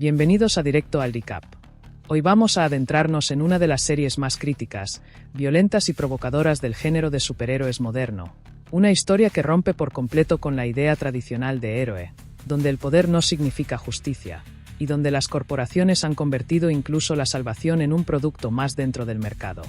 Bienvenidos a Directo al Recap. Hoy vamos a adentrarnos en una de las series más críticas, violentas y provocadoras del género de superhéroes moderno. Una historia que rompe por completo con la idea tradicional de héroe, donde el poder no significa justicia, y donde las corporaciones han convertido incluso la salvación en un producto más dentro del mercado.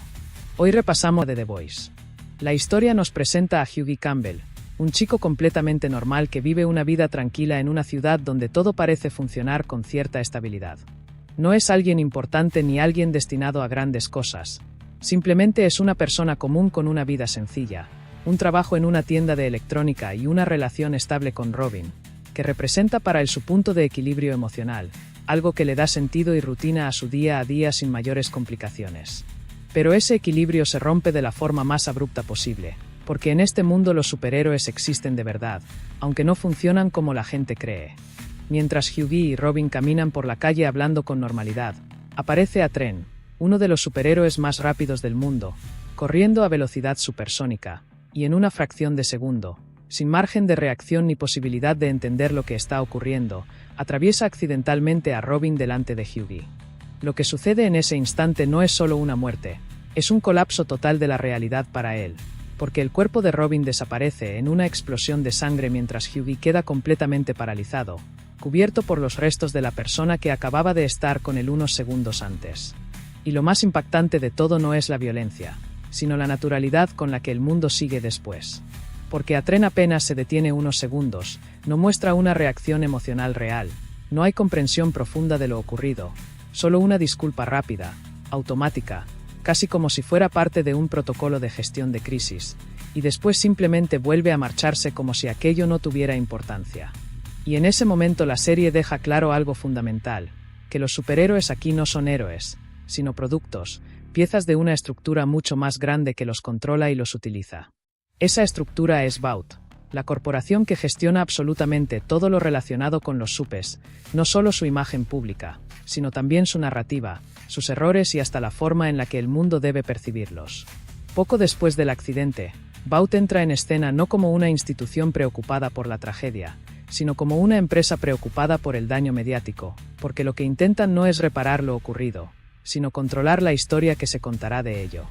Hoy repasamos The Boys. La historia nos presenta a Hughie Campbell, un chico completamente normal que vive una vida tranquila en una ciudad donde todo parece funcionar con cierta estabilidad. No es alguien importante ni alguien destinado a grandes cosas. Simplemente es una persona común con una vida sencilla, un trabajo en una tienda de electrónica y una relación estable con Robin, que representa para él su punto de equilibrio emocional, algo que le da sentido y rutina a su día a día sin mayores complicaciones. Pero ese equilibrio se rompe de la forma más abrupta posible, porque en este mundo los superhéroes existen de verdad, aunque no funcionan como la gente cree. Mientras Hughie y Robin caminan por la calle hablando con normalidad, aparece Atren, uno de los superhéroes más rápidos del mundo, corriendo a velocidad supersónica, y en una fracción de segundo, sin margen de reacción ni posibilidad de entender lo que está ocurriendo, atraviesa accidentalmente a Robin delante de Hughie. Lo que sucede en ese instante no es solo una muerte, es un colapso total de la realidad para él, porque el cuerpo de Robin desaparece en una explosión de sangre mientras Hughie queda completamente paralizado, cubierto por los restos de la persona que acababa de estar con él unos segundos antes. Y lo más impactante de todo no es la violencia, sino la naturalidad con la que el mundo sigue después. Porque Atren apenas se detiene unos segundos, no muestra una reacción emocional real, no hay comprensión profunda de lo ocurrido, solo una disculpa rápida, automática, casi como si fuera parte de un protocolo de gestión de crisis, y después simplemente vuelve a marcharse como si aquello no tuviera importancia. Y en ese momento la serie deja claro algo fundamental, que los superhéroes aquí no son héroes, sino productos, piezas de una estructura mucho más grande que los controla y los utiliza. Esa estructura es Vought, la corporación que gestiona absolutamente todo lo relacionado con los supes, no solo su imagen pública, sino también su narrativa, sus errores y hasta la forma en la que el mundo debe percibirlos. Poco después del accidente, Vought entra en escena no como una institución preocupada por la tragedia, sino como una empresa preocupada por el daño mediático, porque lo que intentan no es reparar lo ocurrido, sino controlar la historia que se contará de ello.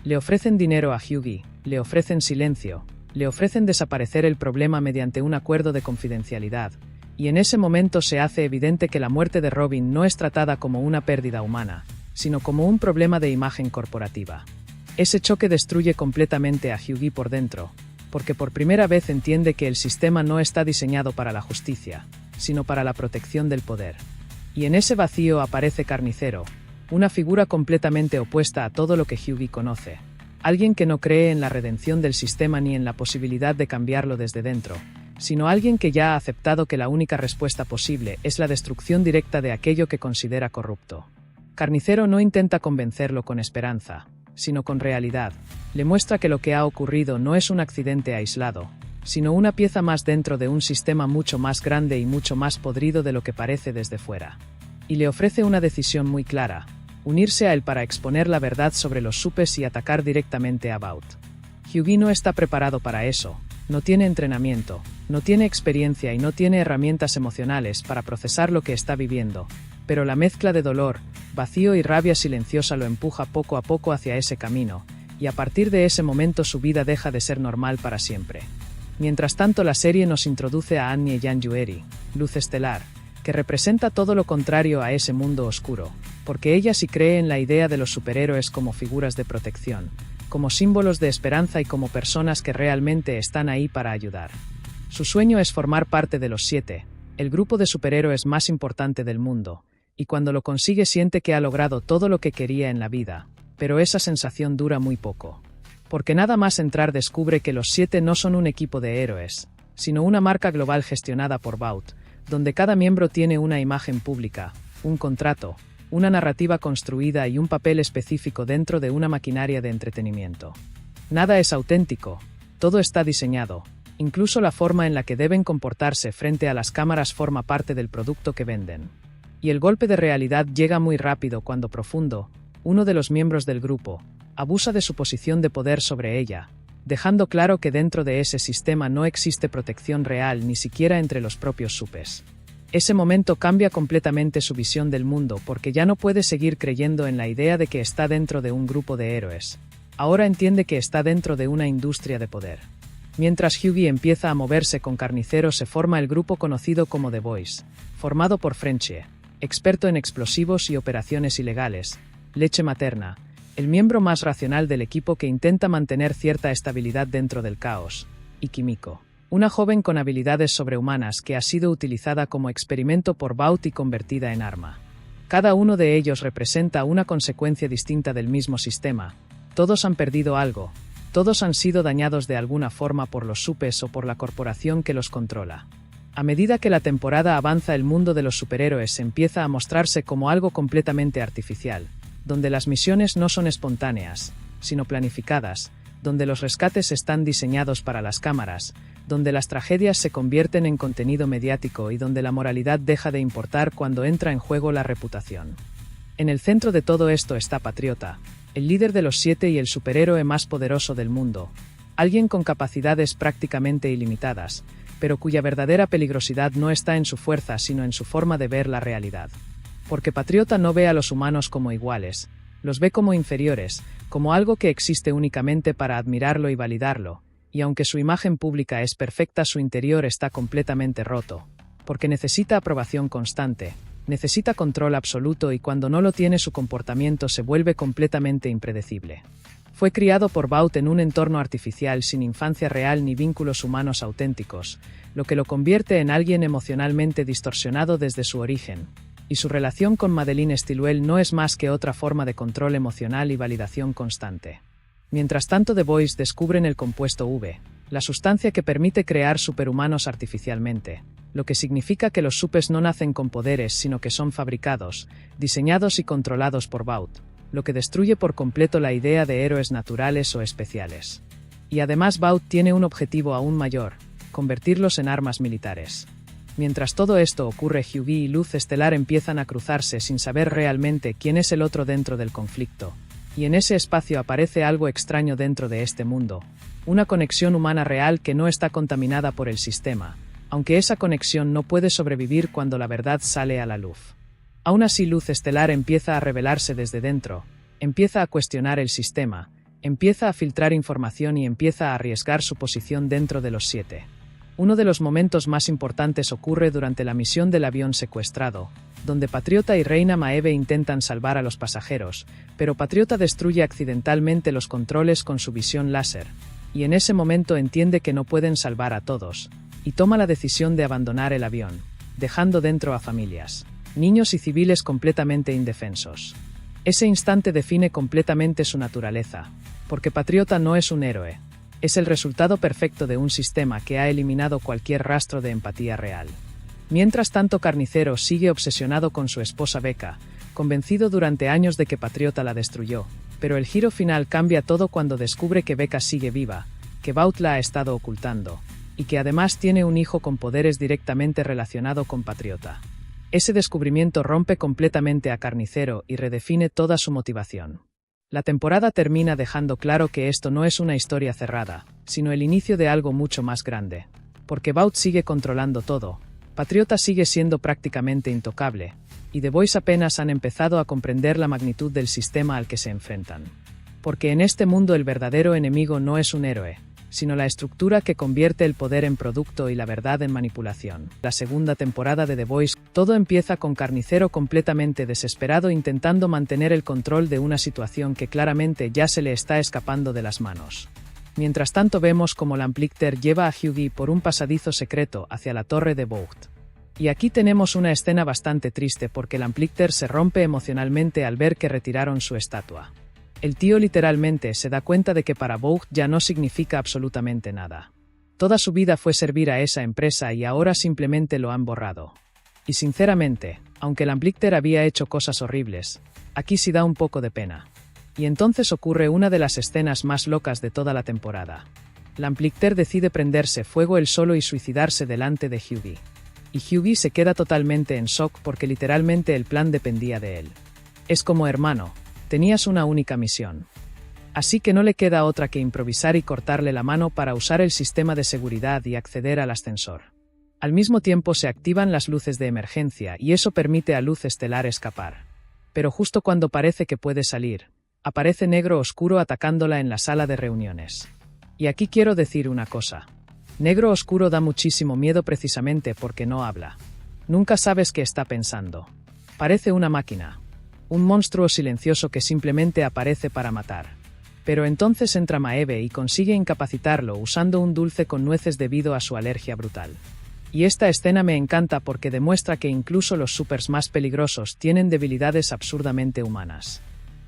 Le ofrecen dinero a Hughie, le ofrecen silencio, le ofrecen desaparecer el problema mediante un acuerdo de confidencialidad, y en ese momento se hace evidente que la muerte de Robin no es tratada como una pérdida humana, sino como un problema de imagen corporativa. Ese choque destruye completamente a Hughie por dentro, porque por primera vez entiende que el sistema no está diseñado para la justicia, sino para la protección del poder. Y en ese vacío aparece Carnicero, una figura completamente opuesta a todo lo que Hughie conoce. Alguien que no cree en la redención del sistema ni en la posibilidad de cambiarlo desde dentro, sino alguien que ya ha aceptado que la única respuesta posible es la destrucción directa de aquello que considera corrupto. Carnicero no intenta convencerlo con esperanza, sino con realidad. Le muestra que lo que ha ocurrido no es un accidente aislado, sino una pieza más dentro de un sistema mucho más grande y mucho más podrido de lo que parece desde fuera. Y le ofrece una decisión muy clara: unirse a él para exponer la verdad sobre los supes y atacar directamente a Vought. Hughie no está preparado para eso, no tiene entrenamiento, no tiene experiencia y no tiene herramientas emocionales para procesar lo que está viviendo, pero la mezcla de dolor, vacío y rabia silenciosa lo empuja poco a poco hacia ese camino, y a partir de ese momento su vida deja de ser normal para siempre. Mientras tanto la serie nos introduce a Annie Yanjueri, Luz Estelar, que representa todo lo contrario a ese mundo oscuro, porque ella sí cree en la idea de los superhéroes como figuras de protección, como símbolos de esperanza y como personas que realmente están ahí para ayudar. Su sueño es formar parte de los 7, el grupo de superhéroes más importante del mundo, y cuando lo consigue siente que ha logrado todo lo que quería en la vida, pero esa sensación dura muy poco. Porque nada más entrar descubre que los 7 no son un equipo de héroes, sino una marca global gestionada por Vought, donde cada miembro tiene una imagen pública, un contrato, una narrativa construida y un papel específico dentro de una maquinaria de entretenimiento. Nada es auténtico, todo está diseñado, incluso la forma en la que deben comportarse frente a las cámaras forma parte del producto que venden. Y el golpe de realidad llega muy rápido cuando Profundo, uno de los miembros del grupo, abusa de su posición de poder sobre ella, dejando claro que dentro de ese sistema no existe protección real ni siquiera entre los propios supes. Ese momento cambia completamente su visión del mundo porque ya no puede seguir creyendo en la idea de que está dentro de un grupo de héroes. Ahora entiende que está dentro de una industria de poder. Mientras Hughie empieza a moverse con Carnicero, se forma el grupo conocido como The Boys, formado por Frenchie, experto en explosivos y operaciones ilegales, Leche Materna, el miembro más racional del equipo que intenta mantener cierta estabilidad dentro del caos, y Kimiko, una joven con habilidades sobrehumanas que ha sido utilizada como experimento por Vought y convertida en arma. Cada uno de ellos representa una consecuencia distinta del mismo sistema. Todos han perdido algo, todos han sido dañados de alguna forma por los supes o por la corporación que los controla. A medida que la temporada avanza, el mundo de los superhéroes empieza a mostrarse como algo completamente artificial, donde las misiones no son espontáneas, sino planificadas, donde los rescates están diseñados para las cámaras, donde las tragedias se convierten en contenido mediático y donde la moralidad deja de importar cuando entra en juego la reputación. En el centro de todo esto está Patriota, el líder de los 7 y el superhéroe más poderoso del mundo, alguien con capacidades prácticamente ilimitadas, pero cuya verdadera peligrosidad no está en su fuerza sino en su forma de ver la realidad. Porque Patriota no ve a los humanos como iguales, los ve como inferiores, como algo que existe únicamente para admirarlo y validarlo, y aunque su imagen pública es perfecta, su interior está completamente roto, porque necesita aprobación constante, necesita control absoluto y cuando no lo tiene su comportamiento se vuelve completamente impredecible. Fue criado por Vought en un entorno artificial sin infancia real ni vínculos humanos auténticos, lo que lo convierte en alguien emocionalmente distorsionado desde su origen, y su relación con Madeline Stillwell no es más que otra forma de control emocional y validación constante. Mientras tanto, The Boys descubren el compuesto V, la sustancia que permite crear superhumanos artificialmente, lo que significa que los supes no nacen con poderes sino que son fabricados, diseñados y controlados por Vought, lo que destruye por completo la idea de héroes naturales o especiales. Y además Vought tiene un objetivo aún mayor, convertirlos en armas militares. Mientras todo esto ocurre, Hughie y Luz Estelar empiezan a cruzarse sin saber realmente quién es el otro dentro del conflicto, y en ese espacio aparece algo extraño dentro de este mundo, una conexión humana real que no está contaminada por el sistema, aunque esa conexión no puede sobrevivir cuando la verdad sale a la luz. Aún así, Luz Estelar empieza a rebelarse desde dentro, empieza a cuestionar el sistema, empieza a filtrar información y empieza a arriesgar su posición dentro de los 7. Uno de los momentos más importantes ocurre durante la misión del avión secuestrado, donde Patriota y Reina Maeve intentan salvar a los pasajeros, pero Patriota destruye accidentalmente los controles con su visión láser, y en ese momento entiende que no pueden salvar a todos, y toma la decisión de abandonar el avión, dejando dentro a familias, niños y civiles completamente indefensos. Ese instante define completamente su naturaleza, porque Patriota no es un héroe. Es el resultado perfecto de un sistema que ha eliminado cualquier rastro de empatía real. Mientras tanto, Carnicero sigue obsesionado con su esposa Becca, convencido durante años de que Patriota la destruyó, pero el giro final cambia todo cuando descubre que Becca sigue viva, que Vought la ha estado ocultando, y que además tiene un hijo con poderes directamente relacionado con Patriota. Ese descubrimiento rompe completamente a Carnicero y redefine toda su motivación. La temporada termina dejando claro que esto no es una historia cerrada, sino el inicio de algo mucho más grande. Porque Vought sigue controlando todo, Patriota sigue siendo prácticamente intocable, y The Boys apenas han empezado a comprender la magnitud del sistema al que se enfrentan. Porque en este mundo el verdadero enemigo no es un héroe, sino la estructura que convierte el poder en producto y la verdad en manipulación. La segunda temporada de The Boys, todo empieza con Carnicero completamente desesperado intentando mantener el control de una situación que claramente ya se le está escapando de las manos. Mientras tanto vemos como Lamplighter lleva a Hughie por un pasadizo secreto hacia la torre de Vought. Y aquí tenemos una escena bastante triste porque Lamplighter se rompe emocionalmente al ver que retiraron su estatua. El tío literalmente se da cuenta de que para Vought ya no significa absolutamente nada. Toda su vida fue servir a esa empresa y ahora simplemente lo han borrado. Y sinceramente, aunque Lamplighter había hecho cosas horribles, aquí sí da un poco de pena. Y entonces ocurre una de las escenas más locas de toda la temporada. Lamplighter decide prenderse fuego él solo y suicidarse delante de Hughie. Y Hughie se queda totalmente en shock porque literalmente el plan dependía de él. Es como hermano. Tenías una única misión. Así que no le queda otra que improvisar y cortarle la mano para usar el sistema de seguridad y acceder al ascensor. Al mismo tiempo se activan las luces de emergencia y eso permite a Luz Estelar escapar. Pero justo cuando parece que puede salir, aparece Negro Oscuro atacándola en la sala de reuniones. Y aquí quiero decir una cosa. Negro Oscuro da muchísimo miedo precisamente porque no habla. Nunca sabes qué está pensando. Parece una máquina. Un monstruo silencioso que simplemente aparece para matar. Pero entonces entra Maeve y consigue incapacitarlo usando un dulce con nueces debido a su alergia brutal. Y esta escena me encanta porque demuestra que incluso los supers más peligrosos tienen debilidades absurdamente humanas.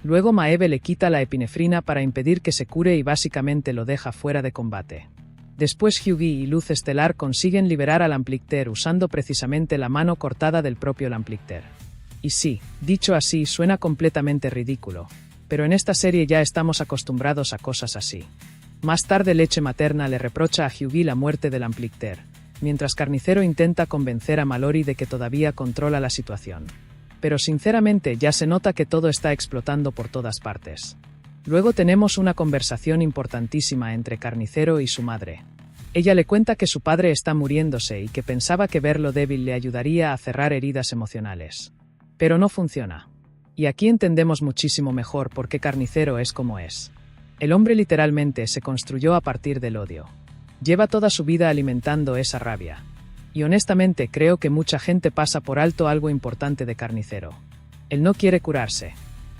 Luego Maeve le quita la epinefrina para impedir que se cure y básicamente lo deja fuera de combate. Después Hughie y Luz Estelar consiguen liberar al Lamplighter usando precisamente la mano cortada del propio Lamplighter. Y sí, dicho así suena completamente ridículo, pero en esta serie ya estamos acostumbrados a cosas así. Más tarde Leche Materna le reprocha a Hughie la muerte del Lamplighter, mientras Carnicero intenta convencer a Mallory de que todavía controla la situación. Pero sinceramente ya se nota que todo está explotando por todas partes. Luego tenemos una conversación importantísima entre Carnicero y su madre. Ella le cuenta que su padre está muriéndose y que pensaba que verlo débil le ayudaría a cerrar heridas emocionales. Pero no funciona. Y aquí entendemos muchísimo mejor por qué Carnicero es como es. El hombre literalmente se construyó a partir del odio. Lleva toda su vida alimentando esa rabia. Y honestamente creo que mucha gente pasa por alto algo importante de Carnicero. Él no quiere curarse.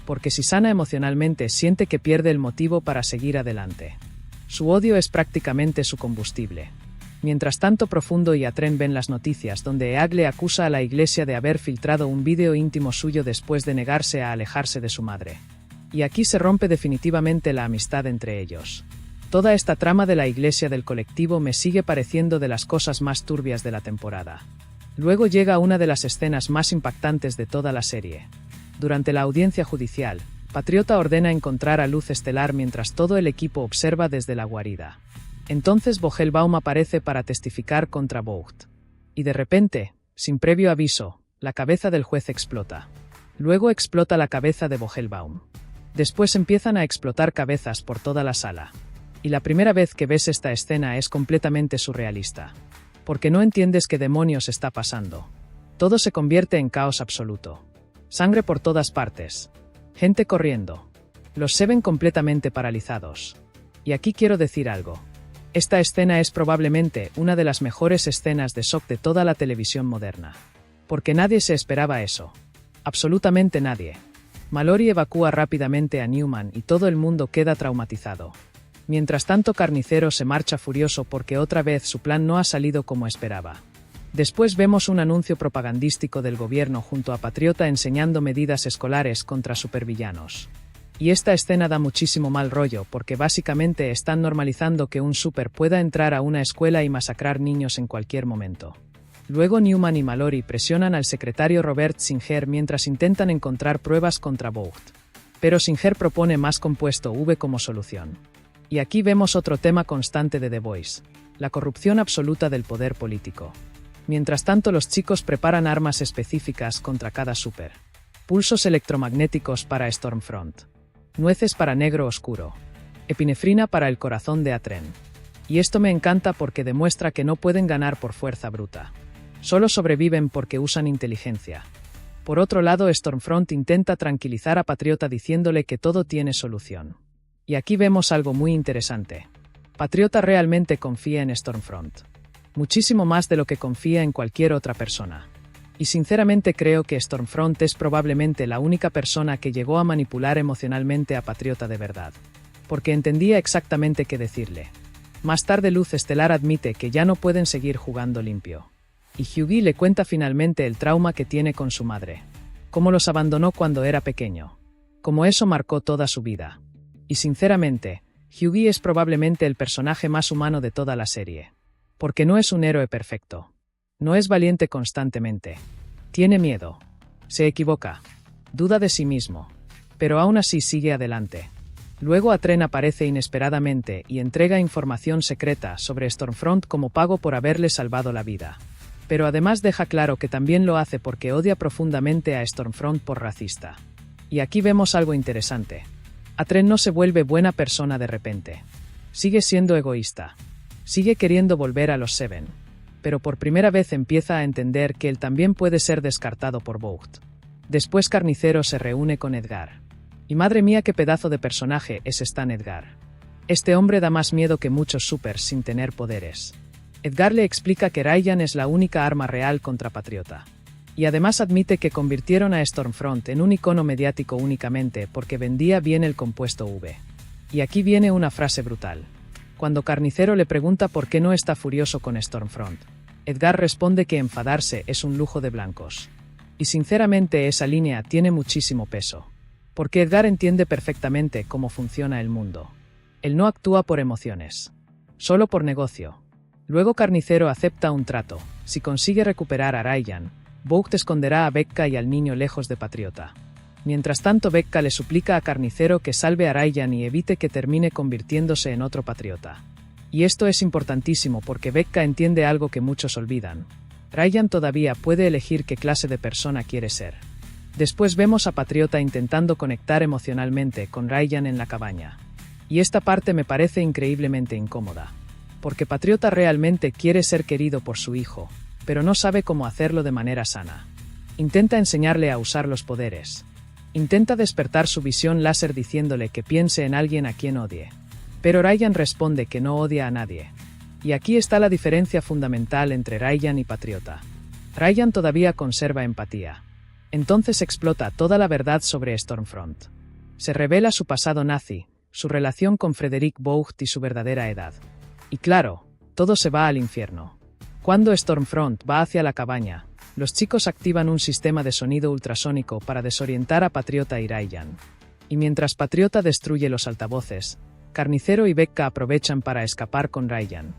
Porque si sana emocionalmente siente que pierde el motivo para seguir adelante. Su odio es prácticamente su combustible. Mientras tanto Profundo y Atren ven las noticias donde Eag le acusa a la iglesia de haber filtrado un vídeo íntimo suyo después de negarse a alejarse de su madre. Y aquí se rompe definitivamente la amistad entre ellos. Toda esta trama de la iglesia del colectivo me sigue pareciendo de las cosas más turbias de la temporada. Luego llega una de las escenas más impactantes de toda la serie. Durante la audiencia judicial, Patriota ordena encontrar a Luz Estelar mientras todo el equipo observa desde la guarida. Entonces Vogelbaum aparece para testificar contra Vogt. Y de repente, sin previo aviso, la cabeza del juez explota. Luego explota la cabeza de Vogelbaum. Después empiezan a explotar cabezas por toda la sala. Y la primera vez que ves esta escena es completamente surrealista. Porque no entiendes qué demonios está pasando. Todo se convierte en caos absoluto. Sangre por todas partes. Gente corriendo. Los Seven completamente paralizados. Y aquí quiero decir algo. Esta escena es probablemente una de las mejores escenas de shock de toda la televisión moderna. Porque nadie se esperaba eso. Absolutamente nadie. Mallory evacúa rápidamente a Newman y todo el mundo queda traumatizado. Mientras tanto Carnicero se marcha furioso porque otra vez su plan no ha salido como esperaba. Después vemos un anuncio propagandístico del gobierno junto a Patriota enseñando medidas escolares contra supervillanos. Y esta escena da muchísimo mal rollo porque básicamente están normalizando que un super pueda entrar a una escuela y masacrar niños en cualquier momento. Luego Newman y Mallory presionan al secretario Robert Singer mientras intentan encontrar pruebas contra Vogt. Pero Singer propone más compuesto V como solución. Y aquí vemos otro tema constante de The Voice, la corrupción absoluta del poder político. Mientras tanto los chicos preparan armas específicas contra cada super. Pulsos electromagnéticos para Stormfront. Nueces para Negro Oscuro. Epinefrina para el corazón de Atren. Y esto me encanta porque demuestra que no pueden ganar por fuerza bruta. Solo sobreviven porque usan inteligencia. Por otro lado, Stormfront intenta tranquilizar a Patriota diciéndole que todo tiene solución. Y aquí vemos algo muy interesante. Patriota realmente confía en Stormfront. Muchísimo más de lo que confía en cualquier otra persona. Y sinceramente creo que Stormfront es probablemente la única persona que llegó a manipular emocionalmente a Patriota de verdad. Porque entendía exactamente qué decirle. Más tarde Luz Estelar admite que ya no pueden seguir jugando limpio. Y Hughie le cuenta finalmente el trauma que tiene con su madre. Cómo los abandonó cuando era pequeño. Cómo eso marcó toda su vida. Y sinceramente, Hughie es probablemente el personaje más humano de toda la serie. Porque no es un héroe perfecto. No es valiente constantemente. Tiene miedo. Se equivoca. Duda de sí mismo. Pero aún así sigue adelante. Luego Atren aparece inesperadamente y entrega información secreta sobre Stormfront como pago por haberle salvado la vida. Pero además deja claro que también lo hace porque odia profundamente a Stormfront por racista. Y aquí vemos algo interesante. Atren no se vuelve buena persona de repente. Sigue siendo egoísta. Sigue queriendo volver a los Seven. pero por primera vez empieza a entender que él también puede ser descartado por Vought. Después Carnicero se reúne con Edgar. Y madre mía qué pedazo de personaje es Stan Edgar. Este hombre da más miedo que muchos supers sin tener poderes. Edgar le explica que Ryan es la única arma real contra Patriota. Y además admite que convirtieron a Stormfront en un icono mediático únicamente porque vendía bien el compuesto V. Y aquí viene una frase brutal. Cuando Carnicero le pregunta por qué no está furioso con Stormfront, Edgar responde que enfadarse es un lujo de blancos. Y sinceramente esa línea tiene muchísimo peso. Porque Edgar entiende perfectamente cómo funciona el mundo. Él no actúa por emociones. Solo por negocio. Luego Carnicero acepta un trato. Si consigue recuperar a Ryan, Vought esconderá a Becca y al niño lejos de Patriota. Mientras tanto Becca le suplica a Carnicero que salve a Ryan y evite que termine convirtiéndose en otro Patriota. Y esto es importantísimo porque Becca entiende algo que muchos olvidan. Ryan todavía puede elegir qué clase de persona quiere ser. Después vemos a Patriota intentando conectar emocionalmente con Ryan en la cabaña. Y esta parte me parece increíblemente incómoda. Porque Patriota realmente quiere ser querido por su hijo, pero no sabe cómo hacerlo de manera sana. Intenta enseñarle a usar los poderes. Intenta despertar su visión láser diciéndole que piense en alguien a quien odie. Pero Ryan responde que no odia a nadie. Y aquí está la diferencia fundamental entre Ryan y Patriota. Ryan todavía conserva empatía. Entonces explota toda la verdad sobre Stormfront. Se revela su pasado nazi, su relación con Frederick Vought y su verdadera edad. Y claro, todo se va al infierno. Cuando Stormfront va hacia la cabaña, los chicos activan un sistema de sonido ultrasónico para desorientar a Patriota y Ryan. Y mientras Patriota destruye los altavoces, Carnicero y Becca aprovechan para escapar con Ryan.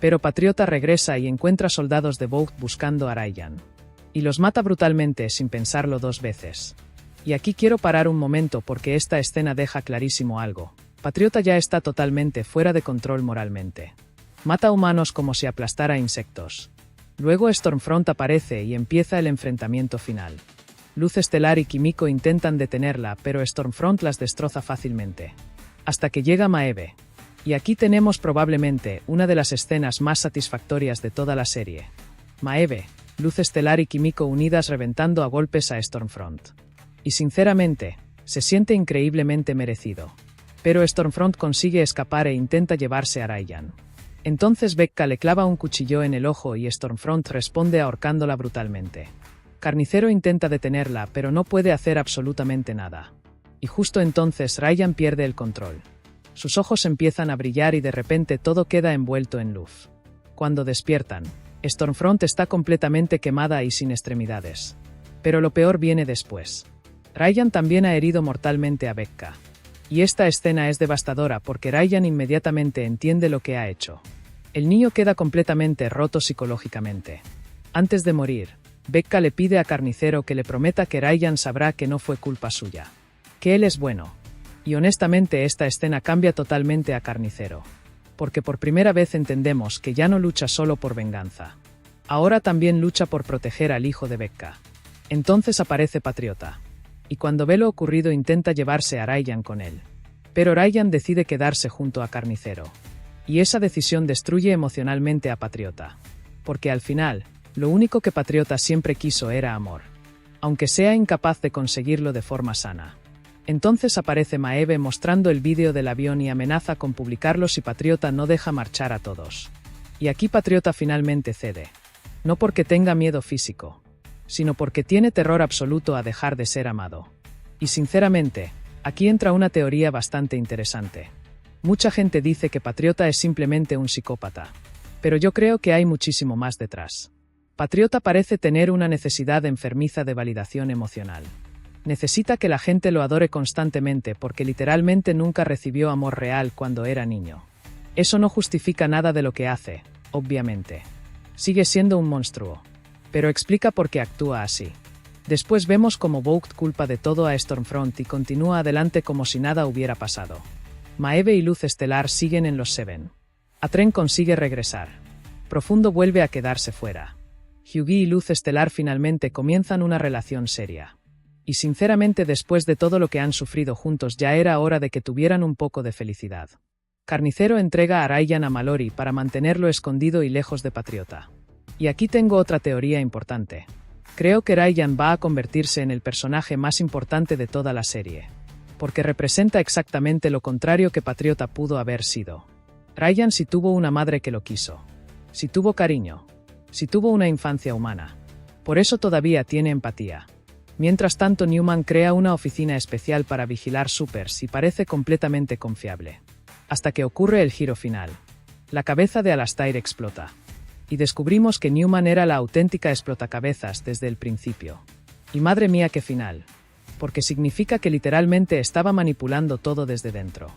Pero Patriota regresa y encuentra soldados de Vought buscando a Ryan. Y los mata brutalmente sin pensarlo dos veces. Y aquí quiero parar un momento porque esta escena deja clarísimo algo. Patriota ya está totalmente fuera de control moralmente. Mata humanos como si aplastara insectos. Luego Stormfront aparece y empieza el enfrentamiento final. Luz Estelar y Kimiko intentan detenerla, pero Stormfront las destroza fácilmente. Hasta que llega Maeve. Y aquí tenemos probablemente una de las escenas más satisfactorias de toda la serie. Maeve, Luz Estelar y Kimiko unidas reventando a golpes a Stormfront. Y sinceramente, se siente increíblemente merecido. Pero Stormfront consigue escapar e intenta llevarse a Ryan. Entonces Becca le clava un cuchillo en el ojo y Stormfront responde ahorcándola brutalmente. Carnicero intenta detenerla, pero no puede hacer absolutamente nada. Y justo entonces Ryan pierde el control. Sus ojos empiezan a brillar y de repente todo queda envuelto en luz. Cuando despiertan, Stormfront está completamente quemada y sin extremidades. Pero lo peor viene después. Ryan también ha herido mortalmente a Becca. Y esta escena es devastadora porque Ryan inmediatamente entiende lo que ha hecho. El niño queda completamente roto psicológicamente. Antes de morir, Becca le pide a Carnicero que le prometa que Ryan sabrá que no fue culpa suya. Que él es bueno. Y honestamente esta escena cambia totalmente a Carnicero. Porque por primera vez entendemos que ya no lucha solo por venganza. Ahora también lucha por proteger al hijo de Becca. Entonces aparece Patriota. Y cuando ve lo ocurrido intenta llevarse a Ryan con él. Pero Ryan decide quedarse junto a Carnicero. Y esa decisión destruye emocionalmente a Patriota. Porque al final, lo único que Patriota siempre quiso era amor. Aunque sea incapaz de conseguirlo de forma sana. Entonces aparece Maeve mostrando el vídeo del avión y amenaza con publicarlo si Patriota no deja marchar a todos. Y aquí Patriota finalmente cede. No porque tenga miedo físico, sino porque tiene terror absoluto a dejar de ser amado. Y sinceramente, aquí entra una teoría bastante interesante. Mucha gente dice que Patriota es simplemente un psicópata. Pero yo creo que hay muchísimo más detrás. Patriota parece tener una necesidad enfermiza de validación emocional. Necesita que la gente lo adore constantemente porque literalmente nunca recibió amor real cuando era niño. Eso no justifica nada de lo que hace, obviamente. Sigue siendo un monstruo. Pero explica por qué actúa así. Después vemos cómo Vought culpa de todo a Stormfront y continúa adelante como si nada hubiera pasado. Maeve y Luz Estelar siguen en los Seven. Atren consigue regresar. Profundo vuelve a quedarse fuera. Hughie y Luz Estelar finalmente comienzan una relación seria. Y sinceramente después de todo lo que han sufrido juntos ya era hora de que tuvieran un poco de felicidad. Carnicero entrega a Ryan a Mallory para mantenerlo escondido y lejos de Patriota. Y aquí tengo otra teoría importante. Creo que Ryan va a convertirse en el personaje más importante de toda la serie. Porque representa exactamente lo contrario que Patriota pudo haber sido. Ryan sí tuvo una madre que lo quiso. Sí tuvo cariño. Sí tuvo una infancia humana. Por eso todavía tiene empatía. Mientras tanto, Newman crea una oficina especial para vigilar supers y parece completamente confiable. Hasta que ocurre el giro final. La cabeza de Alastair explota. Y descubrimos que Newman era la auténtica explotacabezas desde el principio. Y madre mía qué final. Porque significa que literalmente estaba manipulando todo desde dentro.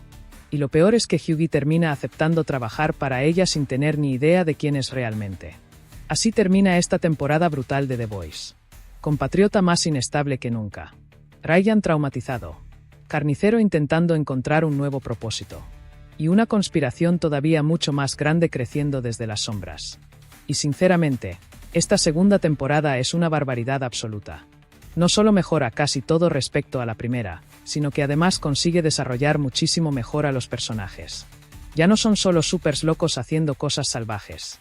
Y lo peor es que Hughie termina aceptando trabajar para ella sin tener ni idea de quién es realmente. Así termina esta temporada brutal de The Boys. Con Patriota más inestable que nunca. Ryan traumatizado. Carnicero intentando encontrar un nuevo propósito. Y una conspiración todavía mucho más grande creciendo desde las sombras. Y sinceramente, esta segunda temporada es una barbaridad absoluta. No solo mejora casi todo respecto a la primera, sino que además consigue desarrollar muchísimo mejor a los personajes. Ya no son solo supers locos haciendo cosas salvajes.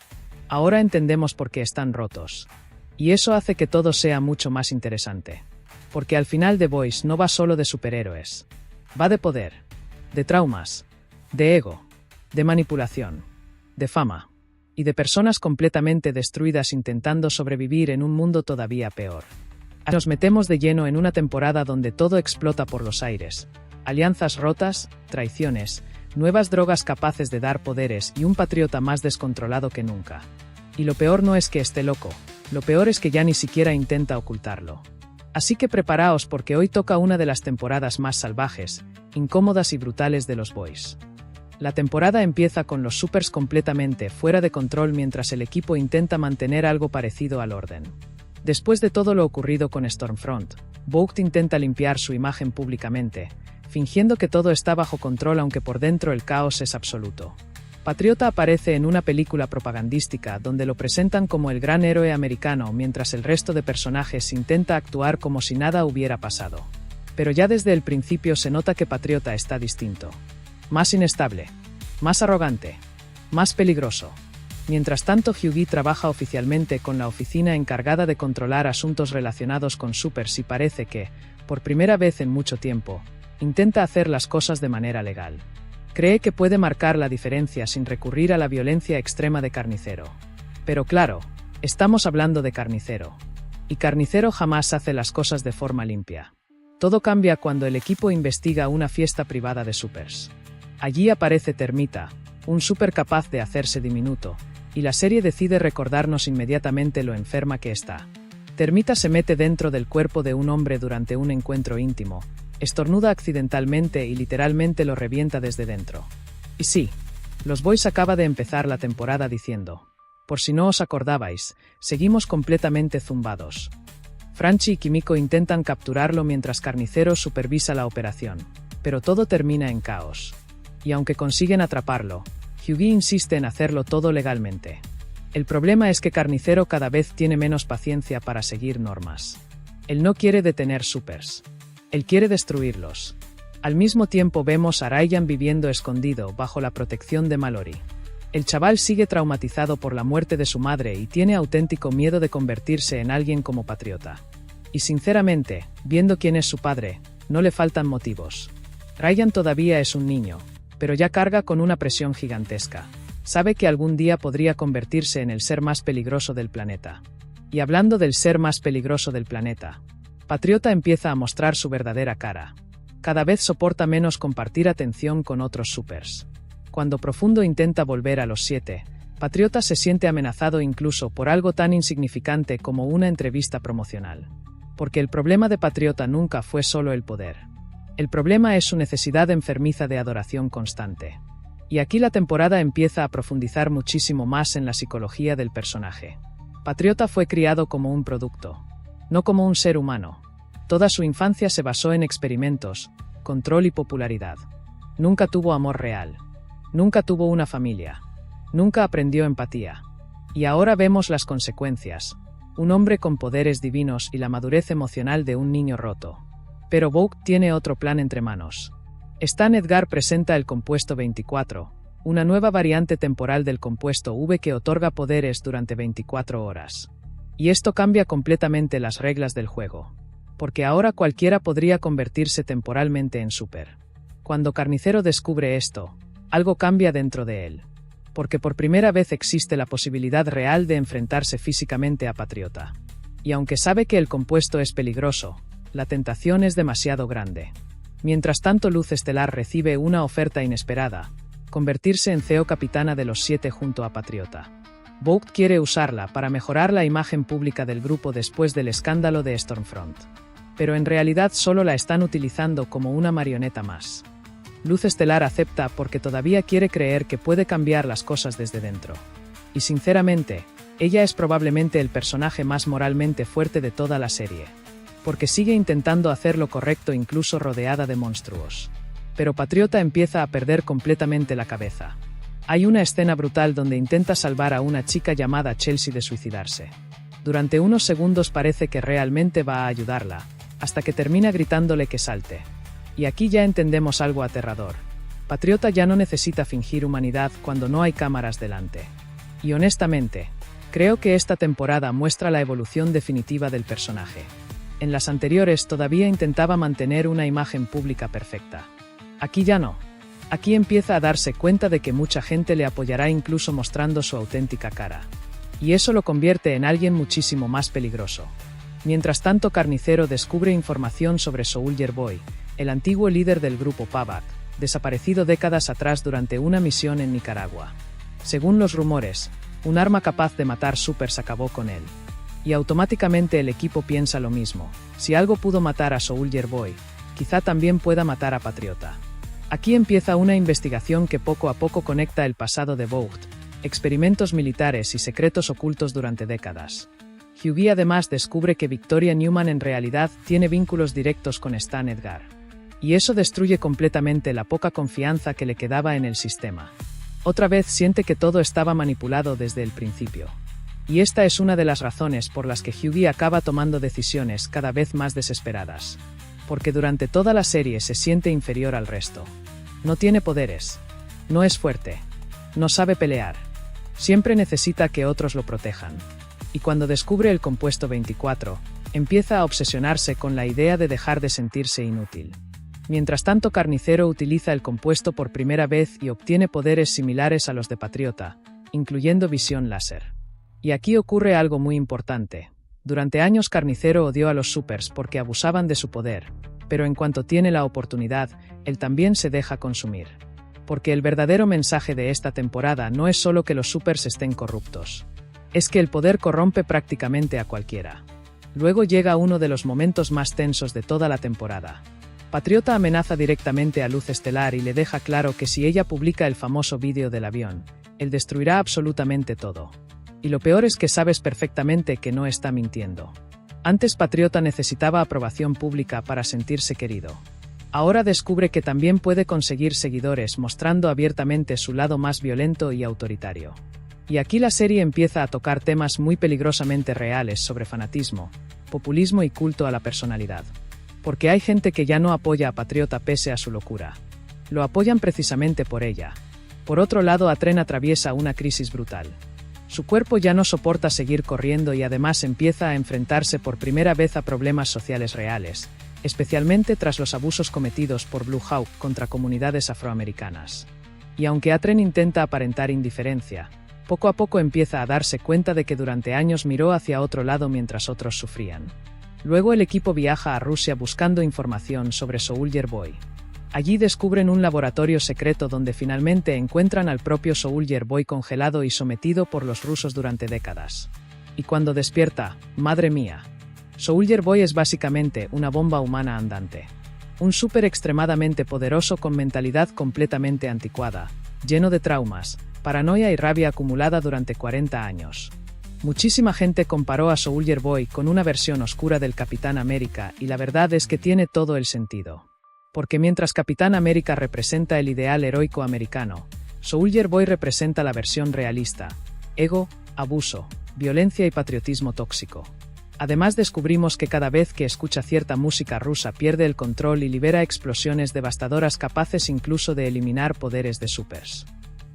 Ahora entendemos por qué están rotos. Y eso hace que todo sea mucho más interesante. Porque al final The Boys no va solo de superhéroes. Va de poder, de traumas, de ego, de manipulación, de fama, y de personas completamente destruidas intentando sobrevivir en un mundo todavía peor. Nos metemos de lleno en una temporada donde todo explota por los aires. Alianzas rotas, traiciones, nuevas drogas capaces de dar poderes y un Patriota más descontrolado que nunca. Y lo peor no es que esté loco, lo peor es que ya ni siquiera intenta ocultarlo. Así que preparaos porque hoy toca una de las temporadas más salvajes, incómodas y brutales de los Boys. La temporada empieza con los supers completamente fuera de control mientras el equipo intenta mantener algo parecido al orden. Después de todo lo ocurrido con Stormfront, Vought intenta limpiar su imagen públicamente, fingiendo que todo está bajo control aunque por dentro el caos es absoluto. Patriota aparece en una película propagandística donde lo presentan como el gran héroe americano mientras el resto de personajes intenta actuar como si nada hubiera pasado. Pero ya desde el principio se nota que Patriota está distinto. Más inestable, más arrogante, más peligroso. Mientras tanto, Hughie trabaja oficialmente con la oficina encargada de controlar asuntos relacionados con supers y parece que, por primera vez en mucho tiempo, intenta hacer las cosas de manera legal. Cree que puede marcar la diferencia sin recurrir a la violencia extrema de Carnicero. Pero claro, estamos hablando de Carnicero. Y Carnicero jamás hace las cosas de forma limpia. Todo cambia cuando el equipo investiga una fiesta privada de supers. Allí aparece Termita, un súper capaz de hacerse diminuto, y la serie decide recordarnos inmediatamente lo enferma que está. Termita se mete dentro del cuerpo de un hombre durante un encuentro íntimo, estornuda accidentalmente y literalmente lo revienta desde dentro. Y sí, los Boys acaba de empezar la temporada diciendo, por si no os acordabais, seguimos completamente zumbados. Franchi y Kimiko intentan capturarlo mientras Carnicero supervisa la operación, pero todo termina en caos. Y aunque consiguen atraparlo, Hughie insiste en hacerlo todo legalmente. El problema es que Carnicero cada vez tiene menos paciencia para seguir normas. Él no quiere detener supers. Él quiere destruirlos. Al mismo tiempo vemos a Ryan viviendo escondido bajo la protección de Mallory. El chaval sigue traumatizado por la muerte de su madre y tiene auténtico miedo de convertirse en alguien como Patriota. Y sinceramente, viendo quién es su padre, no le faltan motivos. Ryan todavía es un niño, pero ya carga con una presión gigantesca. Sabe que algún día podría convertirse en el ser más peligroso del planeta. Y hablando del ser más peligroso del planeta, Patriota empieza a mostrar su verdadera cara. Cada vez soporta menos compartir atención con otros supers. Cuando Profundo intenta volver a los 7, Patriota se siente amenazado incluso por algo tan insignificante como una entrevista promocional. Porque el problema de Patriota nunca fue solo el poder. El problema es su necesidad enfermiza de adoración constante. Y aquí la temporada empieza a profundizar muchísimo más en la psicología del personaje. Patriota fue criado como un producto, no como un ser humano. Toda su infancia se basó en experimentos, control y popularidad. Nunca tuvo amor real. Nunca tuvo una familia. Nunca aprendió empatía. Y ahora vemos las consecuencias. Un hombre con poderes divinos y la madurez emocional de un niño roto. Pero Vought tiene otro plan entre manos. Stan Edgar presenta el compuesto 24, una nueva variante temporal del compuesto V que otorga poderes durante 24 horas. Y esto cambia completamente las reglas del juego, porque ahora cualquiera podría convertirse temporalmente en Super. Cuando Carnicero descubre esto, algo cambia dentro de él, porque por primera vez existe la posibilidad real de enfrentarse físicamente a Patriota. Y aunque sabe que el compuesto es peligroso, la tentación es demasiado grande. Mientras tanto, Luz Estelar recibe una oferta inesperada: convertirse en CEO Capitana de los 7 junto a Patriota. Vought quiere usarla para mejorar la imagen pública del grupo después del escándalo de Stormfront. Pero en realidad solo la están utilizando como una marioneta más. Luz Estelar acepta porque todavía quiere creer que puede cambiar las cosas desde dentro. Y sinceramente, ella es probablemente el personaje más moralmente fuerte de toda la serie, porque sigue intentando hacer lo correcto incluso rodeada de monstruos. Pero Patriota empieza a perder completamente la cabeza. Hay una escena brutal donde intenta salvar a una chica llamada Chelsea de suicidarse. Durante unos segundos parece que realmente va a ayudarla, hasta que termina gritándole que salte. Y aquí ya entendemos algo aterrador. Patriota ya no necesita fingir humanidad cuando no hay cámaras delante. Y honestamente, creo que esta temporada muestra la evolución definitiva del personaje. En las anteriores todavía intentaba mantener una imagen pública perfecta. Aquí ya no. Aquí empieza a darse cuenta de que mucha gente le apoyará incluso mostrando su auténtica cara. Y eso lo convierte en alguien muchísimo más peligroso. Mientras tanto, Carnicero descubre información sobre Soulja Boy, el antiguo líder del grupo Pavak, desaparecido décadas atrás durante una misión en Nicaragua. Según los rumores, un arma capaz de matar supers acabó con él. Y automáticamente el equipo piensa lo mismo: si algo pudo matar a Soulja Boy, quizá también pueda matar a Patriota. Aquí empieza una investigación que poco a poco conecta el pasado de Vought, experimentos militares y secretos ocultos durante décadas. Hughie además descubre que Victoria Newman en realidad tiene vínculos directos con Stan Edgar. Y eso destruye completamente la poca confianza que le quedaba en el sistema. Otra vez siente que todo estaba manipulado desde el principio. Y esta es una de las razones por las que Hughie acaba tomando decisiones cada vez más desesperadas. Porque durante toda la serie se siente inferior al resto. No tiene poderes. No es fuerte. No sabe pelear. Siempre necesita que otros lo protejan. Y cuando descubre el compuesto 24, empieza a obsesionarse con la idea de dejar de sentirse inútil. Mientras tanto, Carnicero utiliza el compuesto por primera vez y obtiene poderes similares a los de Patriota, incluyendo visión láser. Y aquí ocurre algo muy importante. Durante años Carnicero odió a los supers porque abusaban de su poder, pero en cuanto tiene la oportunidad, él también se deja consumir. Porque el verdadero mensaje de esta temporada no es solo que los supers estén corruptos. Es que el poder corrompe prácticamente a cualquiera. Luego llega uno de los momentos más tensos de toda la temporada. Patriota amenaza directamente a Luz Estelar y le deja claro que si ella publica el famoso vídeo del avión, él destruirá absolutamente todo. Y lo peor es que sabes perfectamente que no está mintiendo. Antes Patriota necesitaba aprobación pública para sentirse querido. Ahora descubre que también puede conseguir seguidores mostrando abiertamente su lado más violento y autoritario. Y aquí la serie empieza a tocar temas muy peligrosamente reales sobre fanatismo, populismo y culto a la personalidad. Porque hay gente que ya no apoya a Patriota pese a su locura. Lo apoyan precisamente por ella. Por otro lado, Atren atraviesa una crisis brutal. Su cuerpo ya no soporta seguir corriendo y además empieza a enfrentarse por primera vez a problemas sociales reales, especialmente tras los abusos cometidos por Blue Hawk contra comunidades afroamericanas. Y aunque Atren intenta aparentar indiferencia, poco a poco empieza a darse cuenta de que durante años miró hacia otro lado mientras otros sufrían. Luego el equipo viaja a Rusia buscando información sobre Soulja Boy. Allí descubren un laboratorio secreto donde finalmente encuentran al propio Soulja Boy congelado y sometido por los rusos durante décadas. Y cuando despierta, madre mía, Soulja Boy es básicamente una bomba humana andante. Un súper extremadamente poderoso con mentalidad completamente anticuada, lleno de traumas, paranoia y rabia acumulada durante 40 años. Muchísima gente comparó a Soulja Boy con una versión oscura del Capitán América y la verdad es que tiene todo el sentido. Porque mientras Capitán América representa el ideal heroico americano, Soulja Boy representa la versión realista: ego, abuso, violencia y patriotismo tóxico. Además descubrimos que cada vez que escucha cierta música rusa pierde el control y libera explosiones devastadoras capaces incluso de eliminar poderes de supers.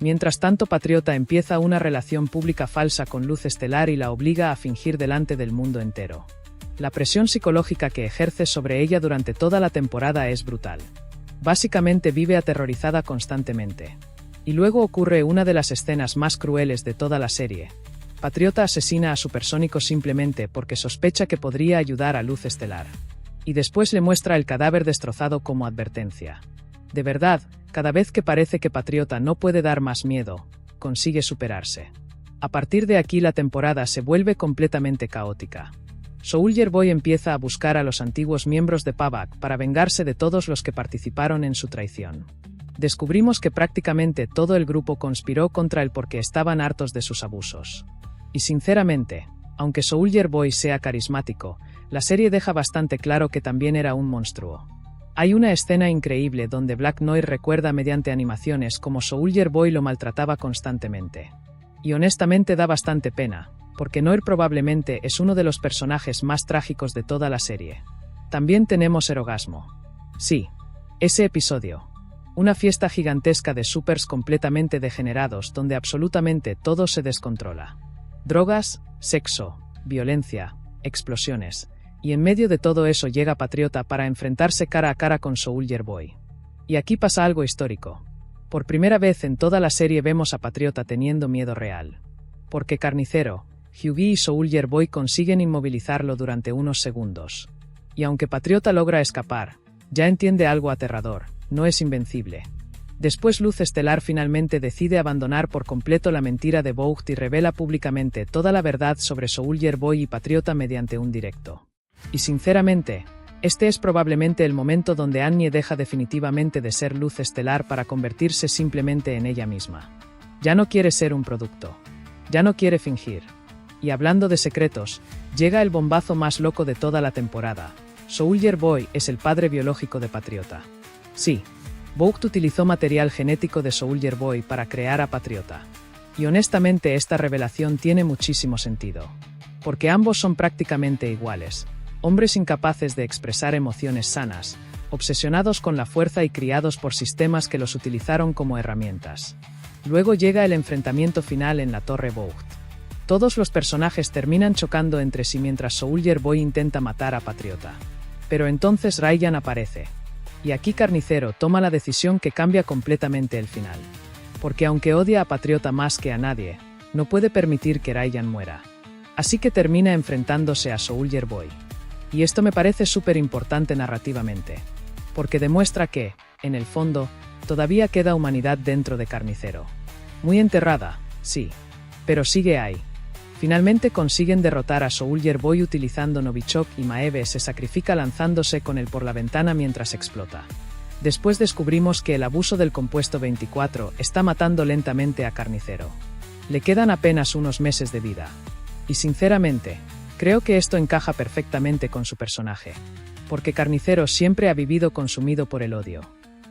Mientras tanto, Patriota empieza una relación pública falsa con Luz Estelar y la obliga a fingir delante del mundo entero. La presión psicológica que ejerce sobre ella durante toda la temporada es brutal. Básicamente vive aterrorizada constantemente. Y luego ocurre una de las escenas más crueles de toda la serie. Patriota asesina a Supersónico simplemente porque sospecha que podría ayudar a Luz Estelar. Y después le muestra el cadáver destrozado como advertencia. De verdad, cada vez que parece que Patriota no puede dar más miedo, consigue superarse. A partir de aquí la temporada se vuelve completamente caótica. Soldier Boy empieza a buscar a los antiguos miembros de PAVAK para vengarse de todos los que participaron en su traición. Descubrimos que prácticamente todo el grupo conspiró contra él porque estaban hartos de sus abusos. Y sinceramente, aunque Soldier Boy sea carismático, la serie deja bastante claro que también era un monstruo. Hay una escena increíble donde Black Noir recuerda mediante animaciones cómo Soldier Boy lo maltrataba constantemente. Y honestamente da bastante pena, porque Noir probablemente es uno de los personajes más trágicos de toda la serie. También tenemos Erogasmo. Sí, ese episodio. Una fiesta gigantesca de supers completamente degenerados donde absolutamente todo se descontrola. Drogas, sexo, violencia, explosiones. Y en medio de todo eso llega Patriota para enfrentarse cara a cara con Soldier Boy. Y aquí pasa algo histórico. Por primera vez en toda la serie vemos a Patriota teniendo miedo real. Porque Carnicero, Hughie y Soldier Boy consiguen inmovilizarlo durante unos segundos. Y aunque Patriota logra escapar, ya entiende algo aterrador, no es invencible. Después Luz Estelar finalmente decide abandonar por completo la mentira de Vought y revela públicamente toda la verdad sobre Soldier Boy y Patriota mediante un directo. Y sinceramente, este es probablemente el momento donde Annie deja definitivamente de ser Luz Estelar para convertirse simplemente en ella misma. Ya no quiere ser un producto. Ya no quiere fingir. Y hablando de secretos, llega el bombazo más loco de toda la temporada. Soldier Boy es el padre biológico de Patriota. Sí, Vought utilizó material genético de Soldier Boy para crear a Patriota. Y honestamente esta revelación tiene muchísimo sentido. Porque ambos son prácticamente iguales. Hombres incapaces de expresar emociones sanas, obsesionados con la fuerza y criados por sistemas que los utilizaron como herramientas. Luego llega el enfrentamiento final en la Torre Vought. Todos los personajes terminan chocando entre sí mientras Soldier Boy intenta matar a Patriota. Pero entonces Ryan aparece. Y aquí Carnicero toma la decisión que cambia completamente el final. Porque aunque odia a Patriota más que a nadie, no puede permitir que Ryan muera. Así que termina enfrentándose a Soldier Boy. Y esto me parece súper importante narrativamente. Porque demuestra que, en el fondo, todavía queda humanidad dentro de Carnicero. Muy enterrada, sí. Pero sigue ahí. Finalmente consiguen derrotar a Soldier Boy utilizando Novichok y Maeve se sacrifica lanzándose con él por la ventana mientras explota. Después descubrimos que el abuso del compuesto 24 está matando lentamente a Carnicero. Le quedan apenas unos meses de vida. Y sinceramente, creo que esto encaja perfectamente con su personaje. Porque Carnicero siempre ha vivido consumido por el odio.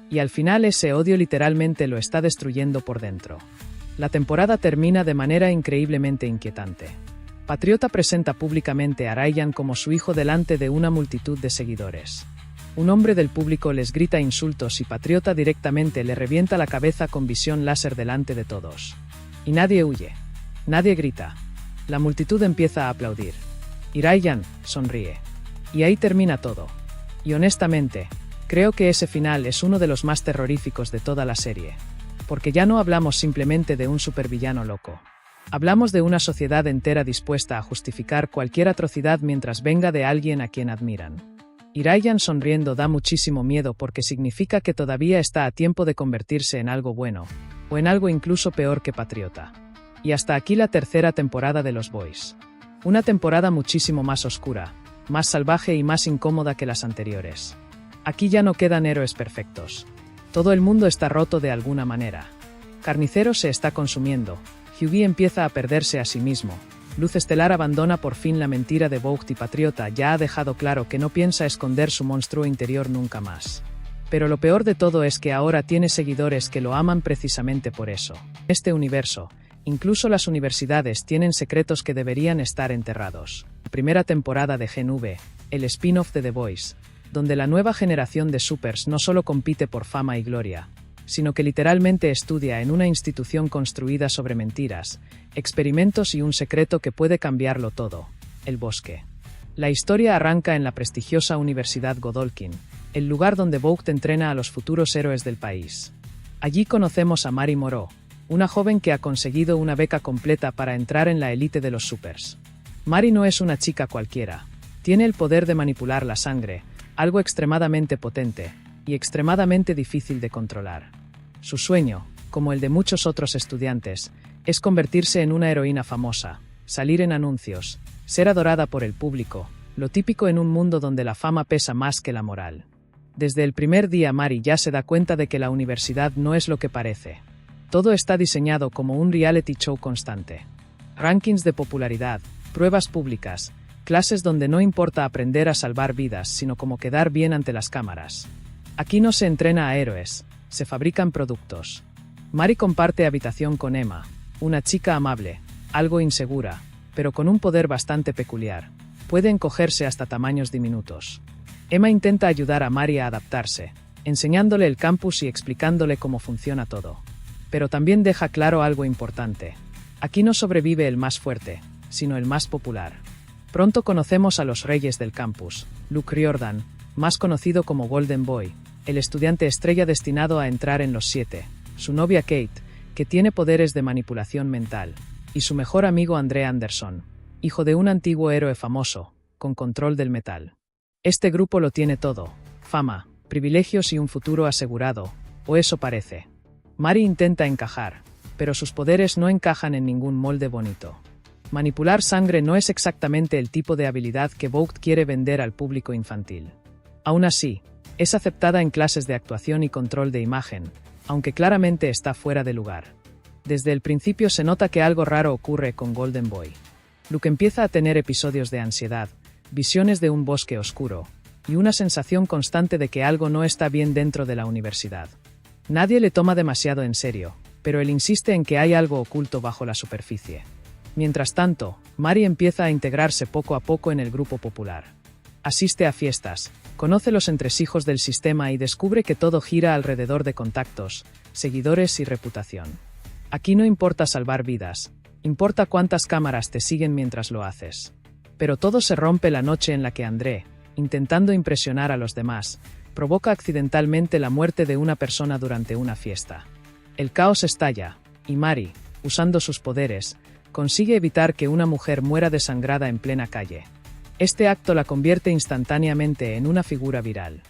Y al final ese odio literalmente lo está destruyendo por dentro. La temporada termina de manera increíblemente inquietante. Patriota presenta públicamente a Ryan como su hijo delante de una multitud de seguidores. Un hombre del público les grita insultos y Patriota directamente le revienta la cabeza con visión láser delante de todos. Y nadie huye. Nadie grita. La multitud empieza a aplaudir. Y Ryan sonríe. Y ahí termina todo. Y honestamente, creo que ese final es uno de los más terroríficos de toda la serie. Porque ya no hablamos simplemente de un supervillano loco. Hablamos de una sociedad entera dispuesta a justificar cualquier atrocidad mientras venga de alguien a quien admiran. Y Ryan sonriendo da muchísimo miedo porque significa que todavía está a tiempo de convertirse en algo bueno, o en algo incluso peor que Patriota. Y hasta aquí la tercera temporada de Los Boys. Una temporada muchísimo más oscura, más salvaje y más incómoda que las anteriores. Aquí ya no quedan héroes perfectos. Todo el mundo está roto de alguna manera. Carnicero se está consumiendo, Hughie empieza a perderse a sí mismo, Luz Estelar abandona por fin la mentira de Vought y Patriota ya ha dejado claro que no piensa esconder su monstruo interior nunca más. Pero lo peor de todo es que ahora tiene seguidores que lo aman precisamente por eso. En este universo, incluso las universidades tienen secretos que deberían estar enterrados. La primera temporada de Gen V, el spin-off de The Boys, donde la nueva generación de supers no solo compite por fama y gloria, sino que literalmente estudia en una institución construida sobre mentiras, experimentos y un secreto que puede cambiarlo todo: el bosque. La historia arranca en la prestigiosa Universidad Godolkin, el lugar donde Vogt entrena a los futuros héroes del país. Allí conocemos a Mari Moreau, una joven que ha conseguido una beca completa para entrar en la élite de los supers. Mari no es una chica cualquiera. Tiene el poder de manipular la sangre, algo extremadamente potente y extremadamente difícil de controlar. Su sueño, como el de muchos otros estudiantes, es convertirse en una heroína famosa, salir en anuncios, ser adorada por el público, lo típico en un mundo donde la fama pesa más que la moral. Desde el primer día Mari ya se da cuenta de que la universidad no es lo que parece. Todo está diseñado como un reality show constante. Rankings de popularidad, pruebas públicas, clases donde no importa aprender a salvar vidas, sino cómo quedar bien ante las cámaras. Aquí no se entrena a héroes, se fabrican productos. Mari comparte habitación con Emma, una chica amable, algo insegura, pero con un poder bastante peculiar. Puede encogerse hasta tamaños diminutos. Emma intenta ayudar a Mari a adaptarse, enseñándole el campus y explicándole cómo funciona todo. Pero también deja claro algo importante. Aquí no sobrevive el más fuerte, sino el más popular. Pronto conocemos a los reyes del campus: Luke Riordan, más conocido como Golden Boy, el estudiante estrella destinado a entrar en los 7, su novia Kate, que tiene poderes de manipulación mental, y su mejor amigo André Anderson, hijo de un antiguo héroe famoso, con control del metal. Este grupo lo tiene todo: fama, privilegios y un futuro asegurado, o eso parece. Mari intenta encajar, pero sus poderes no encajan en ningún molde bonito. Manipular sangre no es exactamente el tipo de habilidad que Vogt quiere vender al público infantil. Aún así, es aceptada en clases de actuación y control de imagen, aunque claramente está fuera de lugar. Desde el principio se nota que algo raro ocurre con Golden Boy. Luke empieza a tener episodios de ansiedad, visiones de un bosque oscuro, y una sensación constante de que algo no está bien dentro de la universidad. Nadie le toma demasiado en serio, pero él insiste en que hay algo oculto bajo la superficie. Mientras tanto, Mari empieza a integrarse poco a poco en el grupo popular. Asiste a fiestas, conoce los entresijos del sistema y descubre que todo gira alrededor de contactos, seguidores y reputación. Aquí no importa salvar vidas, importa cuántas cámaras te siguen mientras lo haces. Pero todo se rompe la noche en la que André, intentando impresionar a los demás, provoca accidentalmente la muerte de una persona durante una fiesta. El caos estalla, y Mari, usando sus poderes, consigue evitar que una mujer muera desangrada en plena calle. Este acto la convierte instantáneamente en una figura viral.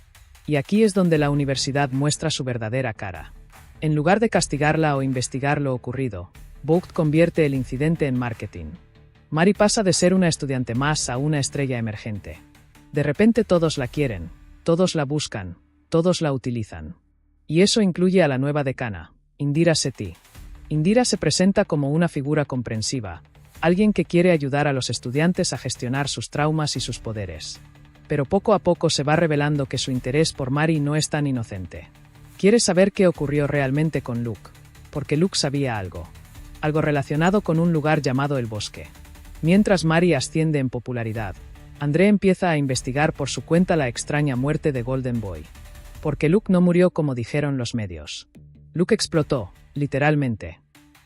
Y aquí es donde la universidad muestra su verdadera cara. En lugar de castigarla o investigar lo ocurrido, Vogt convierte el incidente en marketing. Mari pasa de ser una estudiante más a una estrella emergente. De repente todos la quieren, todos la buscan, todos la utilizan. Y eso incluye a la nueva decana, Indira Sethi. Indira se presenta como una figura comprensiva, alguien que quiere ayudar a los estudiantes a gestionar sus traumas y sus poderes. Pero poco a poco se va revelando que su interés por Mari no es tan inocente. Quiere saber qué ocurrió realmente con Luke, porque Luke sabía algo relacionado con un lugar llamado el bosque. Mientras Mari asciende en popularidad, André empieza a investigar por su cuenta la extraña muerte de Golden Boy. Porque Luke no murió como dijeron los medios. Luke explotó, literalmente.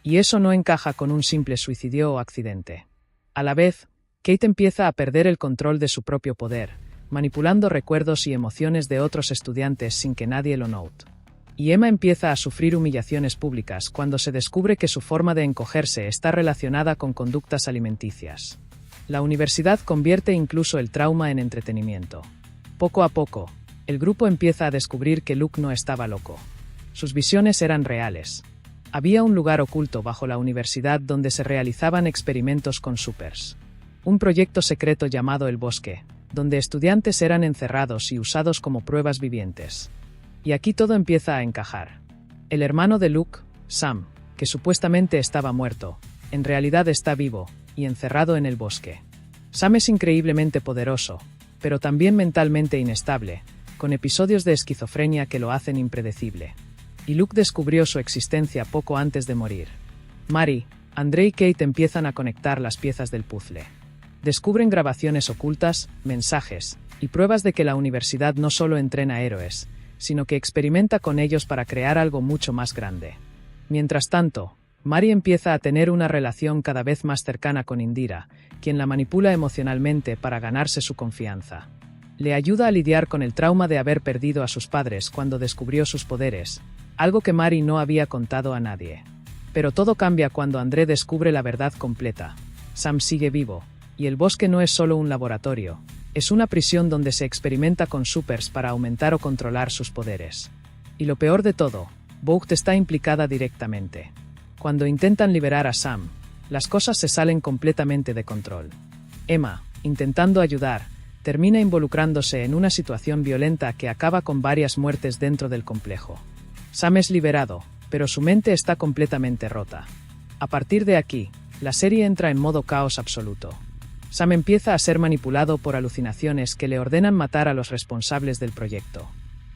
Y eso no encaja con un simple suicidio o accidente. A la vez, Kate empieza a perder el control de su propio poder, manipulando recuerdos y emociones de otros estudiantes sin que nadie lo note. Y Emma empieza a sufrir humillaciones públicas cuando se descubre que su forma de encogerse está relacionada con conductas alimenticias. La universidad convierte incluso el trauma en entretenimiento. Poco a poco, el grupo empieza a descubrir que Luke no estaba loco. Sus visiones eran reales. Había un lugar oculto bajo la universidad donde se realizaban experimentos con supers. Un proyecto secreto llamado El Bosque, donde estudiantes eran encerrados y usados como pruebas vivientes. Y aquí todo empieza a encajar. El hermano de Luke, Sam, que supuestamente estaba muerto, en realidad está vivo, y encerrado en el bosque. Sam es increíblemente poderoso, pero también mentalmente inestable, con episodios de esquizofrenia que lo hacen impredecible. Y Luke descubrió su existencia poco antes de morir. Mari, André y Kate empiezan a conectar las piezas del puzzle. Descubren grabaciones ocultas, mensajes, y pruebas de que la universidad no solo entrena héroes, sino que experimenta con ellos para crear algo mucho más grande. Mientras tanto, Mari empieza a tener una relación cada vez más cercana con Indira, quien la manipula emocionalmente para ganarse su confianza. Le ayuda a lidiar con el trauma de haber perdido a sus padres cuando descubrió sus poderes, algo que Mari no había contado a nadie. Pero todo cambia cuando André descubre la verdad completa. Sam sigue vivo, y el bosque no es solo un laboratorio, es una prisión donde se experimenta con supers para aumentar o controlar sus poderes. Y lo peor de todo, Vought está implicada directamente. Cuando intentan liberar a Sam, las cosas se salen completamente de control. Emma, intentando ayudar, termina involucrándose en una situación violenta que acaba con varias muertes dentro del complejo. Sam es liberado, pero su mente está completamente rota. A partir de aquí, la serie entra en modo caos absoluto. Sam empieza a ser manipulado por alucinaciones que le ordenan matar a los responsables del proyecto.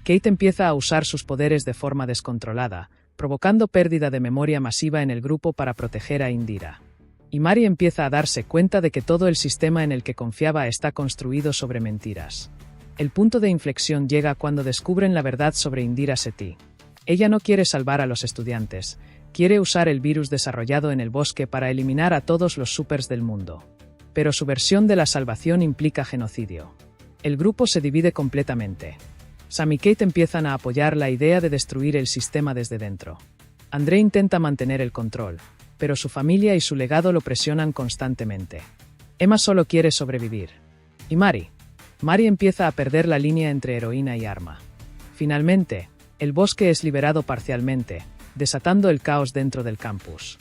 Kate empieza a usar sus poderes de forma descontrolada, provocando pérdida de memoria masiva en el grupo para proteger a Indira. Y Mari empieza a darse cuenta de que todo el sistema en el que confiaba está construido sobre mentiras. El punto de inflexión llega cuando descubren la verdad sobre Indira Sethi. Ella no quiere salvar a los estudiantes, quiere usar el virus desarrollado en el bosque para eliminar a todos los supers del mundo. Pero su versión de la salvación implica genocidio. El grupo se divide completamente. Sam y Kate empiezan a apoyar la idea de destruir el sistema desde dentro. André intenta mantener el control, pero su familia y su legado lo presionan constantemente. Emma solo quiere sobrevivir. Y Mari empieza a perder la línea entre heroína y arma. Finalmente, el bosque es liberado parcialmente, desatando el caos dentro del campus.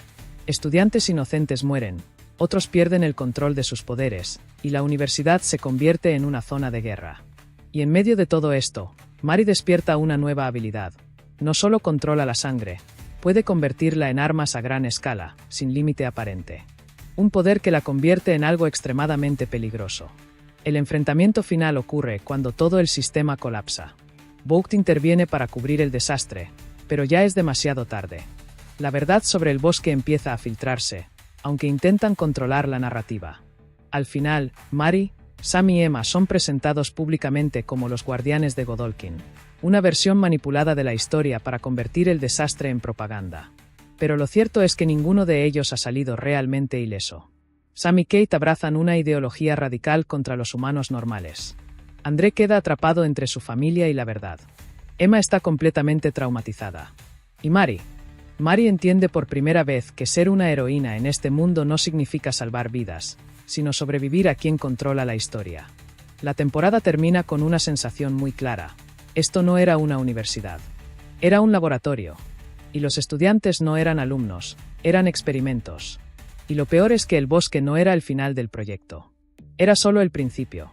Estudiantes inocentes mueren, otros pierden el control de sus poderes, y la universidad se convierte en una zona de guerra. Y en medio de todo esto, Mari despierta una nueva habilidad. No solo controla la sangre, puede convertirla en armas a gran escala, sin límite aparente. Un poder que la convierte en algo extremadamente peligroso. El enfrentamiento final ocurre cuando todo el sistema colapsa. Vought interviene para cubrir el desastre, pero ya es demasiado tarde. La verdad sobre el bosque empieza a filtrarse, aunque intentan controlar la narrativa. Al final, Mari, Sam y Emma son presentados públicamente como los guardianes de Godolkin, una versión manipulada de la historia para convertir el desastre en propaganda. Pero lo cierto es que ninguno de ellos ha salido realmente ileso. Sam y Kate abrazan una ideología radical contra los humanos normales. André queda atrapado entre su familia y la verdad. Emma está completamente traumatizada. Y Mari entiende por primera vez que ser una heroína en este mundo no significa salvar vidas, sino sobrevivir a quien controla la historia. La temporada termina con una sensación muy clara. Esto no era una universidad. Era un laboratorio. Y los estudiantes no eran alumnos, eran experimentos. Y lo peor es que el bosque no era el final del proyecto. Era solo el principio.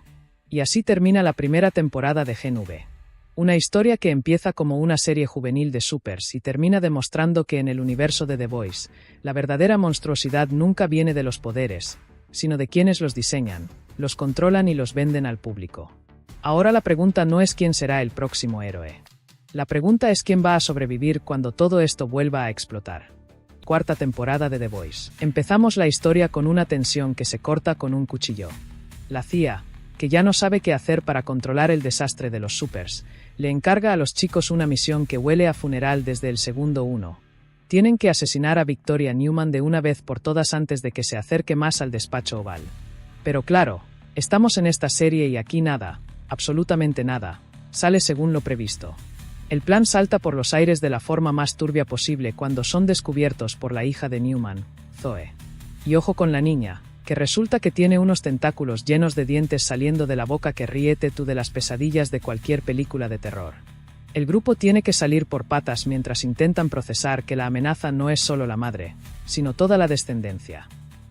Y así termina la primera temporada de Gen V. Una historia que empieza como una serie juvenil de supers y termina demostrando que en el universo de The Voice, la verdadera monstruosidad nunca viene de los poderes, sino de quienes los diseñan, los controlan y los venden al público. Ahora la pregunta no es quién será el próximo héroe. La pregunta es quién va a sobrevivir cuando todo esto vuelva a explotar. Cuarta temporada de The Voice. Empezamos la historia con una tensión que se corta con un cuchillo. La CIA, que ya no sabe qué hacer para controlar el desastre de los supers, le encarga a los chicos una misión que huele a funeral desde el segundo 1. Tienen que asesinar a Victoria Newman de una vez por todas antes de que se acerque más al despacho oval. Pero claro, estamos en esta serie y aquí nada, absolutamente nada, sale según lo previsto. El plan salta por los aires de la forma más turbia posible cuando son descubiertos por la hija de Newman, Zoe. Y ojo con la niña, que resulta que tiene unos tentáculos llenos de dientes saliendo de la boca que ríete tú de las pesadillas de cualquier película de terror. El grupo tiene que salir por patas mientras intentan procesar que la amenaza no es solo la madre, sino toda la descendencia.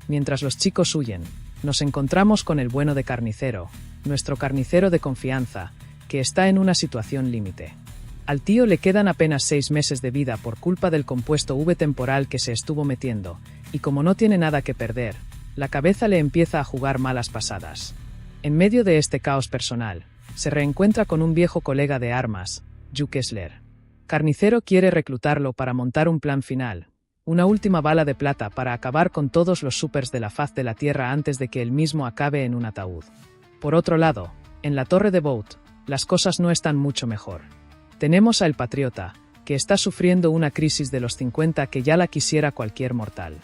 Mientras los chicos huyen, nos encontramos con el bueno de Carnicero, nuestro carnicero de confianza, que está en una situación límite. Al tío le quedan apenas 6 meses de vida por culpa del compuesto V temporal que se estuvo metiendo, y como no tiene nada que perder, la cabeza le empieza a jugar malas pasadas. En medio de este caos personal, se reencuentra con un viejo colega de armas, Hugh Kessler. Carnicero quiere reclutarlo para montar un plan final, una última bala de plata para acabar con todos los supers de la faz de la Tierra antes de que él mismo acabe en un ataúd. Por otro lado, en la torre de Vought, las cosas no están mucho mejor. Tenemos a El Patriota, que está sufriendo una crisis de los 50 que ya la quisiera cualquier mortal.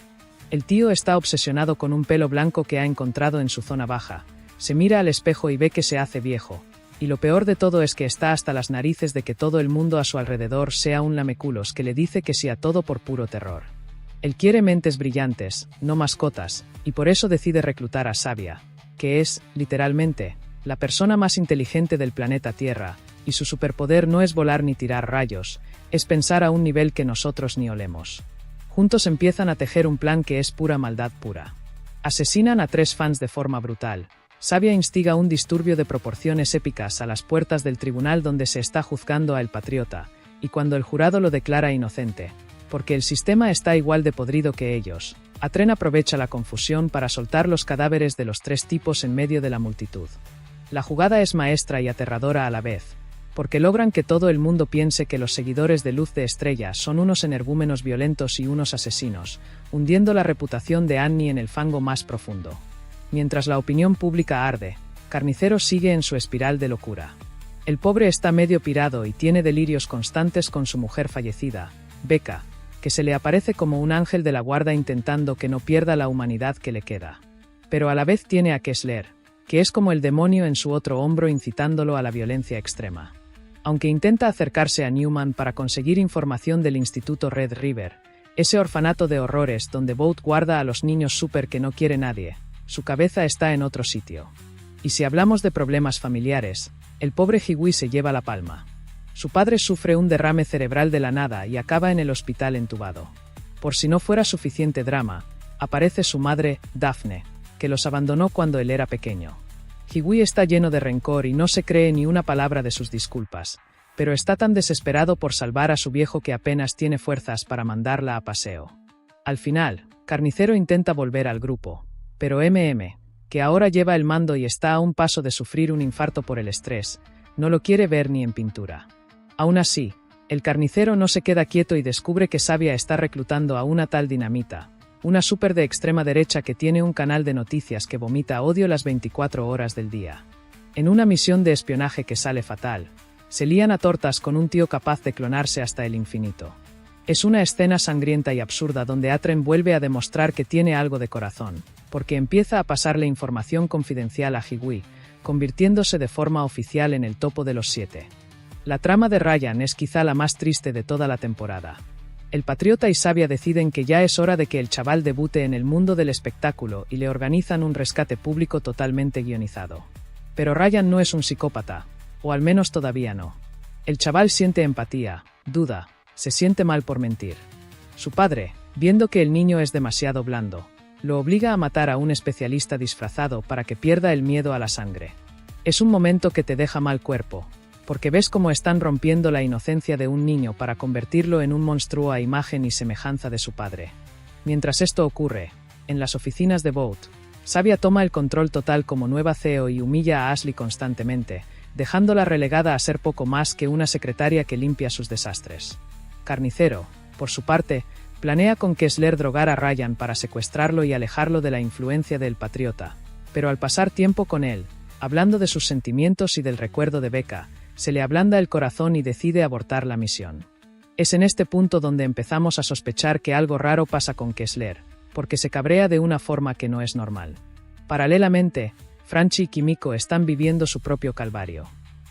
El tío está obsesionado con un pelo blanco que ha encontrado en su zona baja, se mira al espejo y ve que se hace viejo, y lo peor de todo es que está hasta las narices de que todo el mundo a su alrededor sea un lameculos que le dice que sí a todo por puro terror. Él quiere mentes brillantes, no mascotas, y por eso decide reclutar a Sabia, que es, literalmente, la persona más inteligente del planeta Tierra, y su superpoder no es volar ni tirar rayos, es pensar a un nivel que nosotros ni olemos. Juntos empiezan a tejer un plan que es pura maldad pura. Asesinan a 3 fans de forma brutal. Sabia instiga un disturbio de proporciones épicas a las puertas del tribunal donde se está juzgando a El Patriota, y cuando el jurado lo declara inocente, porque el sistema está igual de podrido que ellos, Atren aprovecha la confusión para soltar los cadáveres de los 3 tipos en medio de la multitud. La jugada es maestra y aterradora a la vez, porque logran que todo el mundo piense que los seguidores de Luz de Estrella son unos energúmenos violentos y unos asesinos, hundiendo la reputación de Annie en el fango más profundo. Mientras la opinión pública arde, Carnicero sigue en su espiral de locura. El pobre está medio pirado y tiene delirios constantes con su mujer fallecida, Becca, que se le aparece como un ángel de la guarda intentando que no pierda la humanidad que le queda. Pero a la vez tiene a Kessler, que es como el demonio en su otro hombro incitándolo a la violencia extrema. Aunque intenta acercarse a Newman para conseguir información del Instituto Red River, ese orfanato de horrores donde Boat guarda a los niños súper que no quiere nadie, su cabeza está en otro sitio. Y si hablamos de problemas familiares, el pobre Hiwi se lleva la palma. Su padre sufre un derrame cerebral de la nada y acaba en el hospital entubado. Por si no fuera suficiente drama, aparece su madre, Daphne, que los abandonó cuando él era pequeño. Hiwi está lleno de rencor y no se cree ni una palabra de sus disculpas, pero está tan desesperado por salvar a su viejo que apenas tiene fuerzas para mandarla a paseo. Al final, Carnicero intenta volver al grupo, pero que ahora lleva el mando y está a un paso de sufrir un infarto por el estrés, no lo quiere ver ni en pintura. Aún así, el Carnicero no se queda quieto y descubre que Sabia está reclutando a una tal Dinamita, una súper de extrema derecha que tiene un canal de noticias que vomita odio las 24 horas del día. En una misión de espionaje que sale fatal, se lían a tortas con un tío capaz de clonarse hasta el infinito. Es una escena sangrienta y absurda donde Atren vuelve a demostrar que tiene algo de corazón, porque empieza a pasarle información confidencial a Hiwi, convirtiéndose de forma oficial en el topo de los 7. La trama de Ryan es quizá la más triste de toda la temporada. El Patriota y Sabia deciden que ya es hora de que el chaval debute en el mundo del espectáculo y le organizan un rescate público totalmente guionizado. Pero Ryan no es un psicópata, o al menos todavía no. El chaval siente empatía, duda, se siente mal por mentir. Su padre, viendo que el niño es demasiado blando, lo obliga a matar a un especialista disfrazado para que pierda el miedo a la sangre. Es un momento que te deja mal cuerpo, porque ves cómo están rompiendo la inocencia de un niño para convertirlo en un monstruo a imagen y semejanza de su padre. Mientras esto ocurre, en las oficinas de Boat, Sabia toma el control total como nueva CEO y humilla a Ashley constantemente, dejándola relegada a ser poco más que una secretaria que limpia sus desastres. Carnicero, por su parte, planea con Kessler drogar a Ryan para secuestrarlo y alejarlo de la influencia del Patriota, pero al pasar tiempo con él, hablando de sus sentimientos y del recuerdo de Becca, se le ablanda el corazón y decide abortar la misión. Es en este punto donde empezamos a sospechar que algo raro pasa con Kessler, porque se cabrea de una forma que no es normal. Paralelamente, Franchi y Kimiko están viviendo su propio calvario.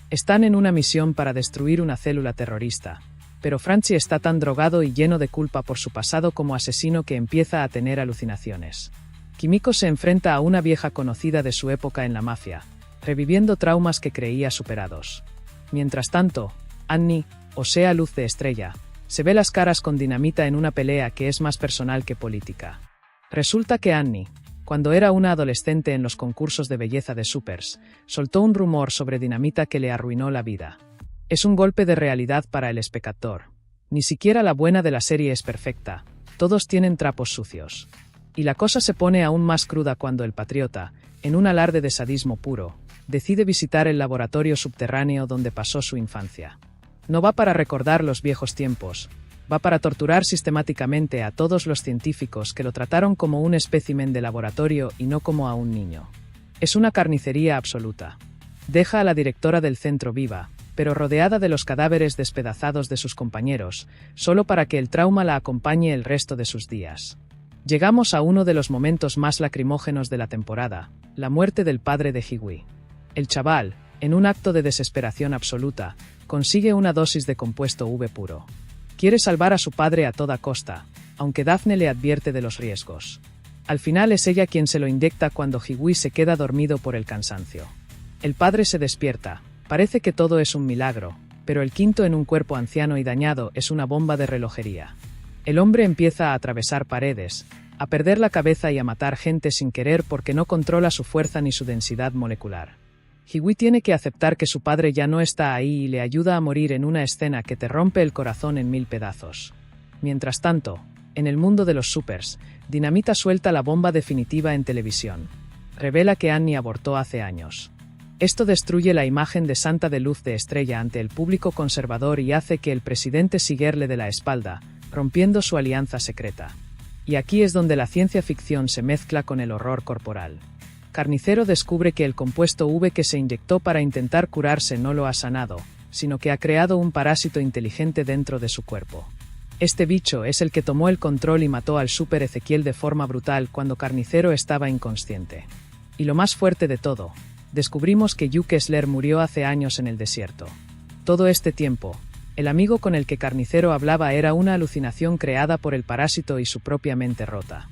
Están en una misión para destruir una célula terrorista, pero Franchi está tan drogado y lleno de culpa por su pasado como asesino que empieza a tener alucinaciones. Kimiko se enfrenta a una vieja conocida de su época en la mafia, reviviendo traumas que creía superados. Mientras tanto, Annie, o sea Luz de Estrella, se ve las caras con Dinamita en una pelea que es más personal que política. Resulta que Annie, cuando era una adolescente en los concursos de belleza de Supers, soltó un rumor sobre Dinamita que le arruinó la vida. Es un golpe de realidad para el espectador. Ni siquiera la buena de la serie es perfecta, todos tienen trapos sucios. Y la cosa se pone aún más cruda cuando el Patriota, en un alarde de sadismo puro, decide visitar el laboratorio subterráneo donde pasó su infancia. No va para recordar los viejos tiempos, va para torturar sistemáticamente a todos los científicos que lo trataron como un espécimen de laboratorio y no como a un niño. Es una carnicería absoluta. Deja a la directora del centro viva, pero rodeada de los cadáveres despedazados de sus compañeros, solo para que el trauma la acompañe el resto de sus días. Llegamos a uno de los momentos más lacrimógenos de la temporada, la muerte del padre de Hiwee. El chaval, en un acto de desesperación absoluta, consigue una dosis de compuesto V puro. Quiere salvar a su padre a toda costa, aunque Daphne le advierte de los riesgos. Al final es ella quien se lo inyecta cuando Hiwee se queda dormido por el cansancio. El padre se despierta, parece que todo es un milagro, pero el quinto en un cuerpo anciano y dañado es una bomba de relojería. El hombre empieza a atravesar paredes, a perder la cabeza y a matar gente sin querer porque no controla su fuerza ni su densidad molecular. Hiwee tiene que aceptar que su padre ya no está ahí y le ayuda a morir en una escena que te rompe el corazón en 1000 pedazos. Mientras tanto, en el mundo de los supers, Dinamita suelta la bomba definitiva en televisión. Revela que Annie abortó hace años. Esto destruye la imagen de Santa de Luz de Estrella ante el público conservador y hace que el presidente Seeger le dé la espalda, rompiendo su alianza secreta. Y aquí es donde la ciencia ficción se mezcla con el horror corporal. Carnicero descubre que el compuesto V que se inyectó para intentar curarse no lo ha sanado, sino que ha creado un parásito inteligente dentro de su cuerpo. Este bicho es el que tomó el control y mató al Super Ezequiel de forma brutal cuando Carnicero estaba inconsciente. Y lo más fuerte de todo, descubrimos que Hugh Kessler murió hace años en el desierto. Todo este tiempo, el amigo con el que Carnicero hablaba era una alucinación creada por el parásito y su propia mente rota.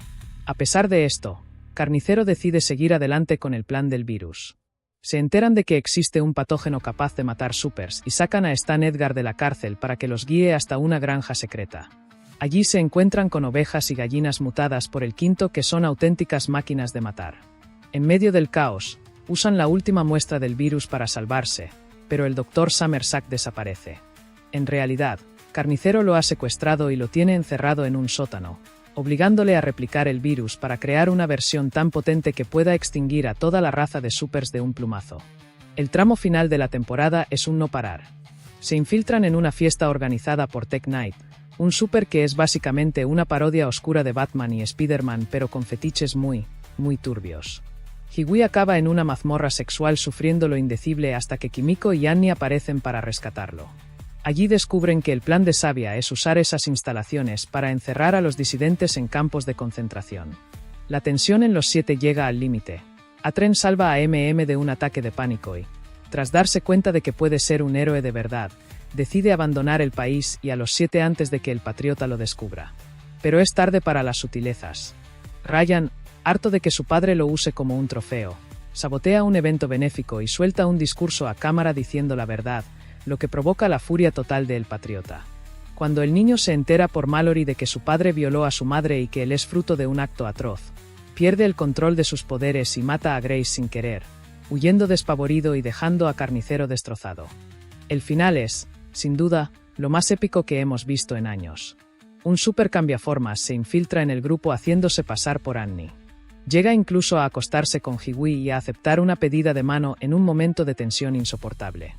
A pesar de esto, Carnicero decide seguir adelante con el plan del virus. Se enteran de que existe un patógeno capaz de matar supers y sacan a Stan Edgar de la cárcel para que los guíe hasta una granja secreta. Allí se encuentran con ovejas y gallinas mutadas por el quinto que son auténticas máquinas de matar. En medio del caos, usan la última muestra del virus para salvarse, pero el Dr. Summersack desaparece. En realidad, Carnicero lo ha secuestrado y lo tiene encerrado en un sótano, obligándole a replicar el virus para crear una versión tan potente que pueda extinguir a toda la raza de supers de un plumazo. El tramo final de la temporada es un no parar. Se infiltran en una fiesta organizada por Tech Knight, un super que es básicamente una parodia oscura de Batman y Spider-Man pero con fetiches muy turbios. Hiwee acaba en una mazmorra sexual sufriendo lo indecible hasta que Kimiko y Annie aparecen para rescatarlo. Allí descubren que el plan de Sabia es usar esas instalaciones para encerrar a los disidentes en campos de concentración. La tensión en los 7 llega al límite. Atren salva a MM de un ataque de pánico y, tras darse cuenta de que puede ser un héroe de verdad, decide abandonar el país y a los 7 antes de que el patriota lo descubra. Pero es tarde para las sutilezas. Ryan, harto de que su padre lo use como un trofeo, sabotea un evento benéfico y suelta un discurso a cámara diciendo la verdad, lo que provoca la furia total del patriota. Cuando el niño se entera por Mallory de que su padre violó a su madre y que él es fruto de un acto atroz, pierde el control de sus poderes y mata a Grace sin querer, huyendo despavorido y dejando a Carnicero destrozado. El final es, sin duda, lo más épico que hemos visto en años. Un super cambiaformas se infiltra en el grupo haciéndose pasar por Annie. Llega incluso a acostarse con Hiwee y a aceptar una pedida de mano en un momento de tensión insoportable.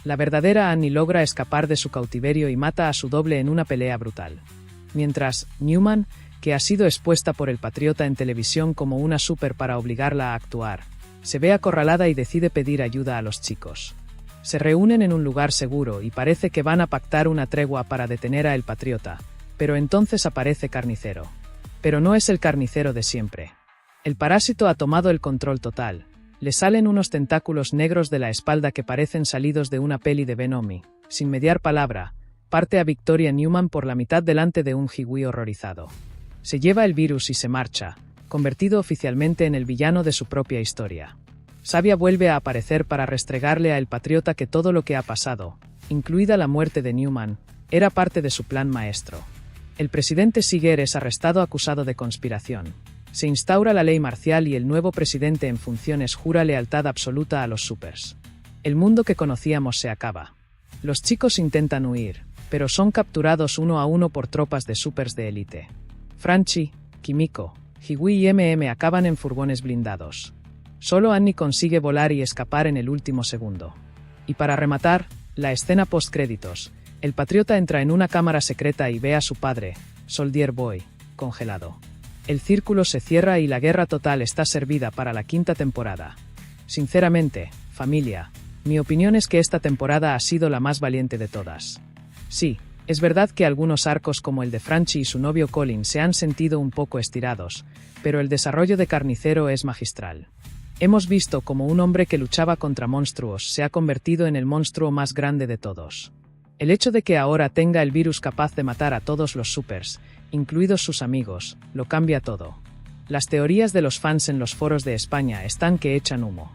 La verdadera Annie logra escapar de su cautiverio y mata a su doble en una pelea brutal. Mientras, Newman, que ha sido expuesta por el patriota en televisión como una super para obligarla a actuar, se ve acorralada y decide pedir ayuda a los chicos. Se reúnen en un lugar seguro y parece que van a pactar una tregua para detener a el patriota, pero entonces aparece Carnicero. Pero no es el Carnicero de siempre. El parásito ha tomado el control total. Le salen unos tentáculos negros de la espalda que parecen salidos de una peli de Venom. Sin mediar palabra, parte a Victoria Newman por la mitad delante de un Hiwee horrorizado. Se lleva el virus y se marcha, convertido oficialmente en el villano de su propia historia. Sabia vuelve a aparecer para restregarle a el patriota que todo lo que ha pasado, incluida la muerte de Newman, era parte de su plan maestro. El presidente Seeger es arrestado acusado de conspiración. Se instaura la ley marcial y el nuevo presidente en funciones jura lealtad absoluta a los supers. El mundo que conocíamos se acaba. Los chicos intentan huir, pero son capturados uno a uno por tropas de supers de élite. Franchi, Kimiko, Hiwee y MM acaban en furgones blindados. Solo Annie consigue volar y escapar en el último segundo. Y para rematar, la escena post-créditos, el patriota entra en una cámara secreta y ve a su padre, Soldier Boy, congelado. El círculo se cierra y la guerra total está servida para la 5ª temporada. Sinceramente, familia, Mi opinión es que esta temporada ha sido la más valiente de todas. Sí, es verdad que algunos arcos como el de Franchi y su novio Colin se han sentido un poco estirados, pero el desarrollo de Carnicero es magistral. Hemos visto cómo un hombre que luchaba contra monstruos se ha convertido en el monstruo más grande de todos. El hecho de que ahora tenga el virus capaz de matar a todos los supers, incluidos sus amigos, lo cambia todo. Las teorías de los fans en los foros de España están que echan humo.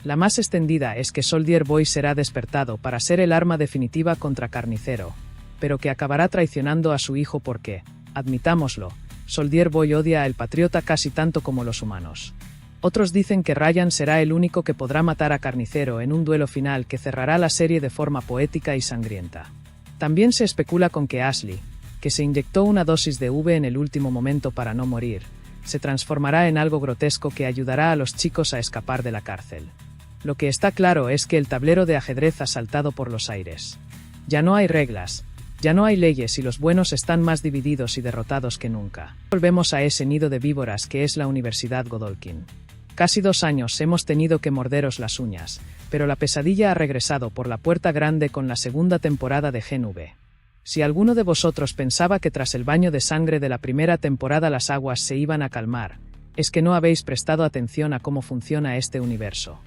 La más extendida es que Soldier Boy será despertado para ser el arma definitiva contra Carnicero, pero que acabará traicionando a su hijo porque, admitámoslo, Soldier Boy odia a El Patriota casi tanto como los humanos. Otros dicen que Ryan será el único que podrá matar a Carnicero en un duelo final que cerrará la serie de forma poética y sangrienta. También se especula con que Ashley, que se inyectó una dosis de V en el último momento para no morir, se transformará en algo grotesco que ayudará a los chicos a escapar de la cárcel. Lo que está claro es que el tablero de ajedrez ha saltado por los aires. Ya no hay reglas, ya no hay leyes y los buenos están más divididos y derrotados que nunca. Volvemos a ese nido de víboras que es la Universidad Godolkin. Casi 2 años hemos tenido que morderos las uñas, pero la pesadilla ha regresado por la puerta grande con la segunda temporada de Gen V. Si alguno de vosotros pensaba que tras el baño de sangre de la primera temporada las aguas se iban a calmar, es que no habéis prestado atención a cómo funciona este universo.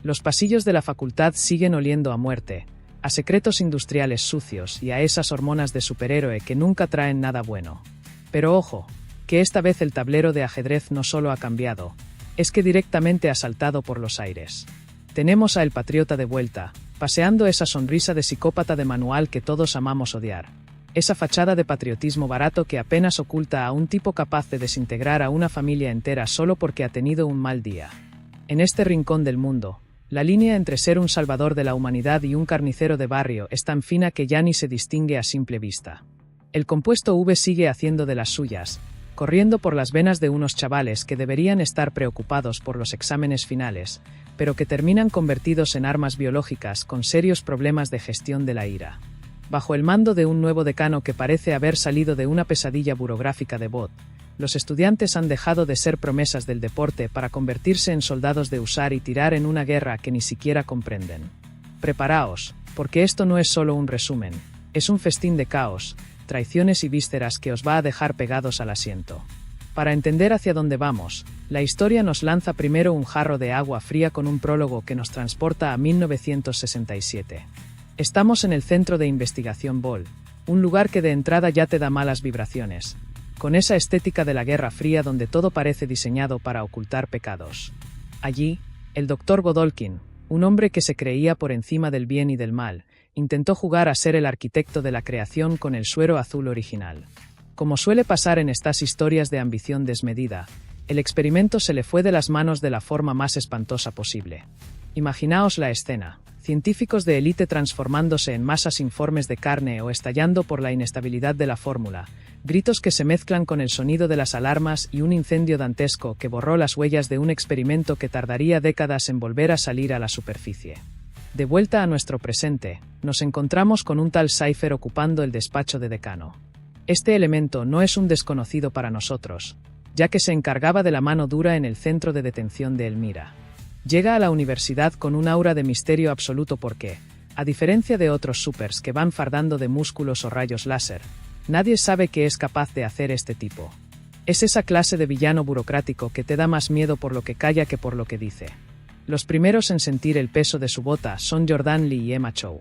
Los pasillos de la facultad siguen oliendo a muerte, a secretos industriales sucios y a esas hormonas de superhéroe que nunca traen nada bueno. Pero ojo, que esta vez el tablero de ajedrez no solo ha cambiado, es que directamente ha saltado por los aires. Tenemos a El Patriota de vuelta, paseando esa sonrisa de psicópata de manual que todos amamos odiar. Esa fachada de patriotismo barato que apenas oculta a un tipo capaz de desintegrar a una familia entera solo porque ha tenido un mal día. En este rincón del mundo, la línea entre ser un salvador de la humanidad y un carnicero de barrio es tan fina que ya ni se distingue a simple vista. El compuesto V sigue haciendo de las suyas, corriendo por las venas de unos chavales que deberían estar preocupados por los exámenes finales, pero que terminan convertidos en armas biológicas con serios problemas de gestión de la ira. Bajo el mando de un nuevo decano que parece haber salido de una pesadilla burocráfica de Bot, los estudiantes han dejado de ser promesas del deporte para convertirse en soldados de usar y tirar en una guerra que ni siquiera comprenden. Preparaos, porque esto no es solo un resumen, es un festín de caos, traiciones y vísceras que os va a dejar pegados al asiento. Para entender hacia dónde vamos, la historia nos lanza primero un jarro de agua fría con un prólogo que nos transporta a 1967. Estamos en el Centro de Investigación Ball, un lugar que de entrada ya te da malas vibraciones, con esa estética de la Guerra Fría donde todo parece diseñado para ocultar pecados. Allí, el Dr. Godolkin, un hombre que se creía por encima del bien y del mal, intentó jugar a ser el arquitecto de la creación con el suero azul original. Como suele pasar en estas historias de ambición desmedida, el experimento se le fue de las manos de la forma más espantosa posible. Imaginaos la escena: científicos de élite transformándose en masas informes de carne o estallando por la inestabilidad de la fórmula, gritos que se mezclan con el sonido de las alarmas y un incendio dantesco que borró las huellas de un experimento que tardaría décadas en volver a salir a la superficie. De vuelta a nuestro presente, nos encontramos con un tal Cypher ocupando el despacho de decano. Este elemento no es un desconocido para nosotros, ya que se encargaba de la mano dura en el centro de detención de Elmira. Llega a la universidad con un aura de misterio absoluto porque, a diferencia de otros supers que van fardando de músculos o rayos láser, nadie sabe qué es capaz de hacer este tipo. Es esa clase de villano burocrático que te da más miedo por lo que calla que por lo que dice. Los primeros en sentir el peso de su bota son Jordan Lee y Emma Chow.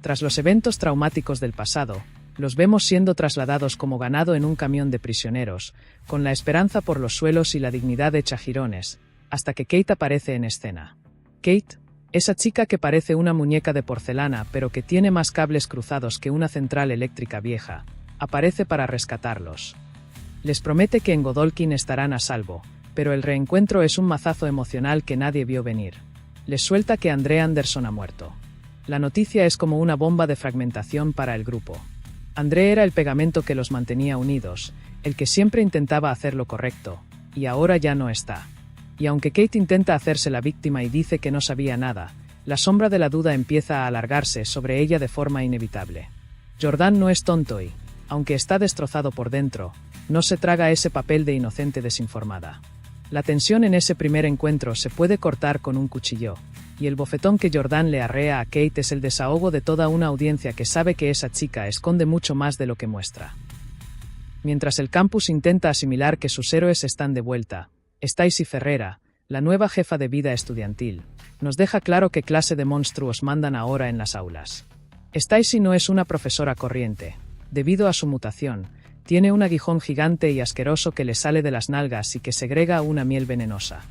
Tras los eventos traumáticos del pasado, los vemos siendo trasladados como ganado en un camión de prisioneros, con la esperanza por los suelos y la dignidad hecha jirones, hasta que Kate aparece en escena. Kate, esa chica que parece una muñeca de porcelana pero que tiene más cables cruzados que una central eléctrica vieja, aparece para rescatarlos. Les promete que en Godolkin estarán a salvo, pero el reencuentro es un mazazo emocional que nadie vio venir. Les suelta que Andre Anderson ha muerto. La noticia es como una bomba de fragmentación para el grupo. Andre era el pegamento que los mantenía unidos, el que siempre intentaba hacer lo correcto, y ahora ya no está. Y aunque Kate intenta hacerse la víctima y dice que no sabía nada, la sombra de la duda empieza a alargarse sobre ella de forma inevitable. Jordan no es tonto y, aunque está destrozado por dentro, no se traga ese papel de inocente desinformada. La tensión en ese primer encuentro se puede cortar con un cuchillo, y el bofetón que Jordan le arrea a Kate es el desahogo de toda una audiencia que sabe que esa chica esconde mucho más de lo que muestra. Mientras el campus intenta asimilar que sus héroes están de vuelta, Stacy Ferreira, la nueva jefa de vida estudiantil, nos deja claro qué clase de monstruos mandan ahora en las aulas. Stacy no es una profesora corriente. Debido a su mutación, tiene un aguijón gigante y asqueroso que le sale de las nalgas y que segrega una miel venenosa.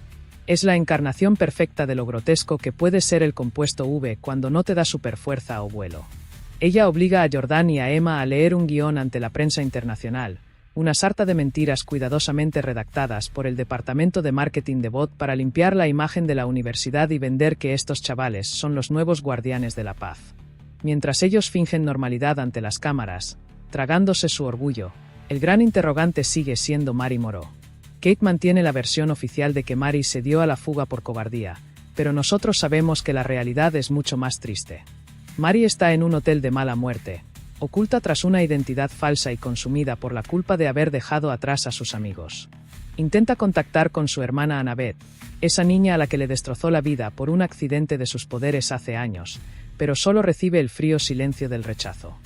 Es la encarnación perfecta de lo grotesco que puede ser el compuesto V cuando no te da superfuerza o vuelo. Ella obliga a Jordan y a Emma a leer un guión ante la prensa internacional, una sarta de mentiras cuidadosamente redactadas por el departamento de marketing de Bot para limpiar la imagen de la universidad y vender que estos chavales son los nuevos guardianes de la paz. Mientras ellos fingen normalidad ante las cámaras, tragándose su orgullo, el gran interrogante sigue siendo Mary Moreau. Kate mantiene la versión oficial de que Mary se dio a la fuga por cobardía, pero nosotros sabemos que la realidad es mucho más triste. Mary está en un hotel de mala muerte, oculta tras una identidad falsa y consumida por la culpa de haber dejado atrás a sus amigos. Intenta contactar con su hermana Annabeth, esa niña a la que le destrozó la vida por un accidente de sus poderes hace años, pero solo recibe el frío silencio del rechazo.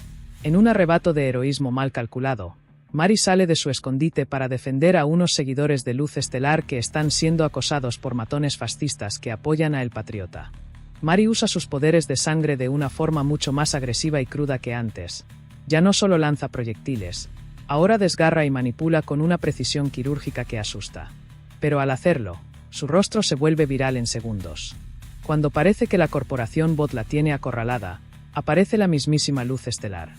En un arrebato de heroísmo mal calculado, Mary sale de su escondite para defender a unos seguidores de Luz Estelar que están siendo acosados por matones fascistas que apoyan a El Patriota. Mary usa sus poderes de sangre de una forma mucho más agresiva y cruda que antes. Ya no solo lanza proyectiles, ahora desgarra y manipula con una precisión quirúrgica que asusta. Pero al hacerlo, su rostro se vuelve viral en segundos. Cuando parece que la corporación Bot la tiene acorralada, aparece la mismísima Luz Estelar.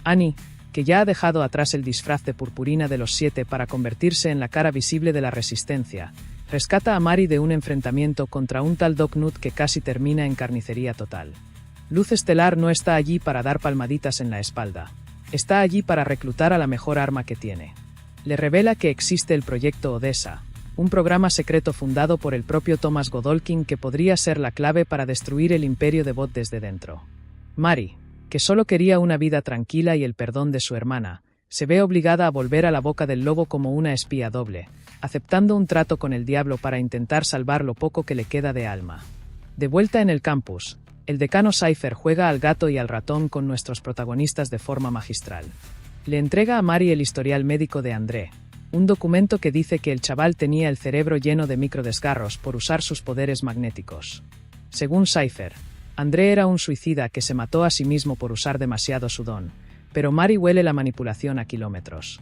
Annie, que ya ha dejado atrás el disfraz de purpurina de los 7 para convertirse en la cara visible de la resistencia, rescata a Mary de un enfrentamiento contra un tal Doc Nut que casi termina en carnicería total. Luz Estelar no está allí para dar palmaditas en la espalda, está allí para reclutar a la mejor arma que tiene. Le revela que existe el proyecto Odessa, un programa secreto fundado por el propio Thomas Godolkin que podría ser la clave para destruir el imperio de Bot desde dentro. Mary, que solo quería una vida tranquila y el perdón de su hermana, se ve obligada a volver a la boca del lobo como una espía doble, aceptando un trato con el diablo para intentar salvar lo poco que le queda de alma. De vuelta en el campus, el decano Cypher juega al gato y al ratón con nuestros protagonistas de forma magistral. Le entrega a Mary el historial médico de André, un documento que dice que el chaval tenía el cerebro lleno de microdesgarros por usar sus poderes magnéticos. Según Cypher, André era un suicida que se mató a sí mismo por usar demasiado su don, pero Mary huele la manipulación a kilómetros.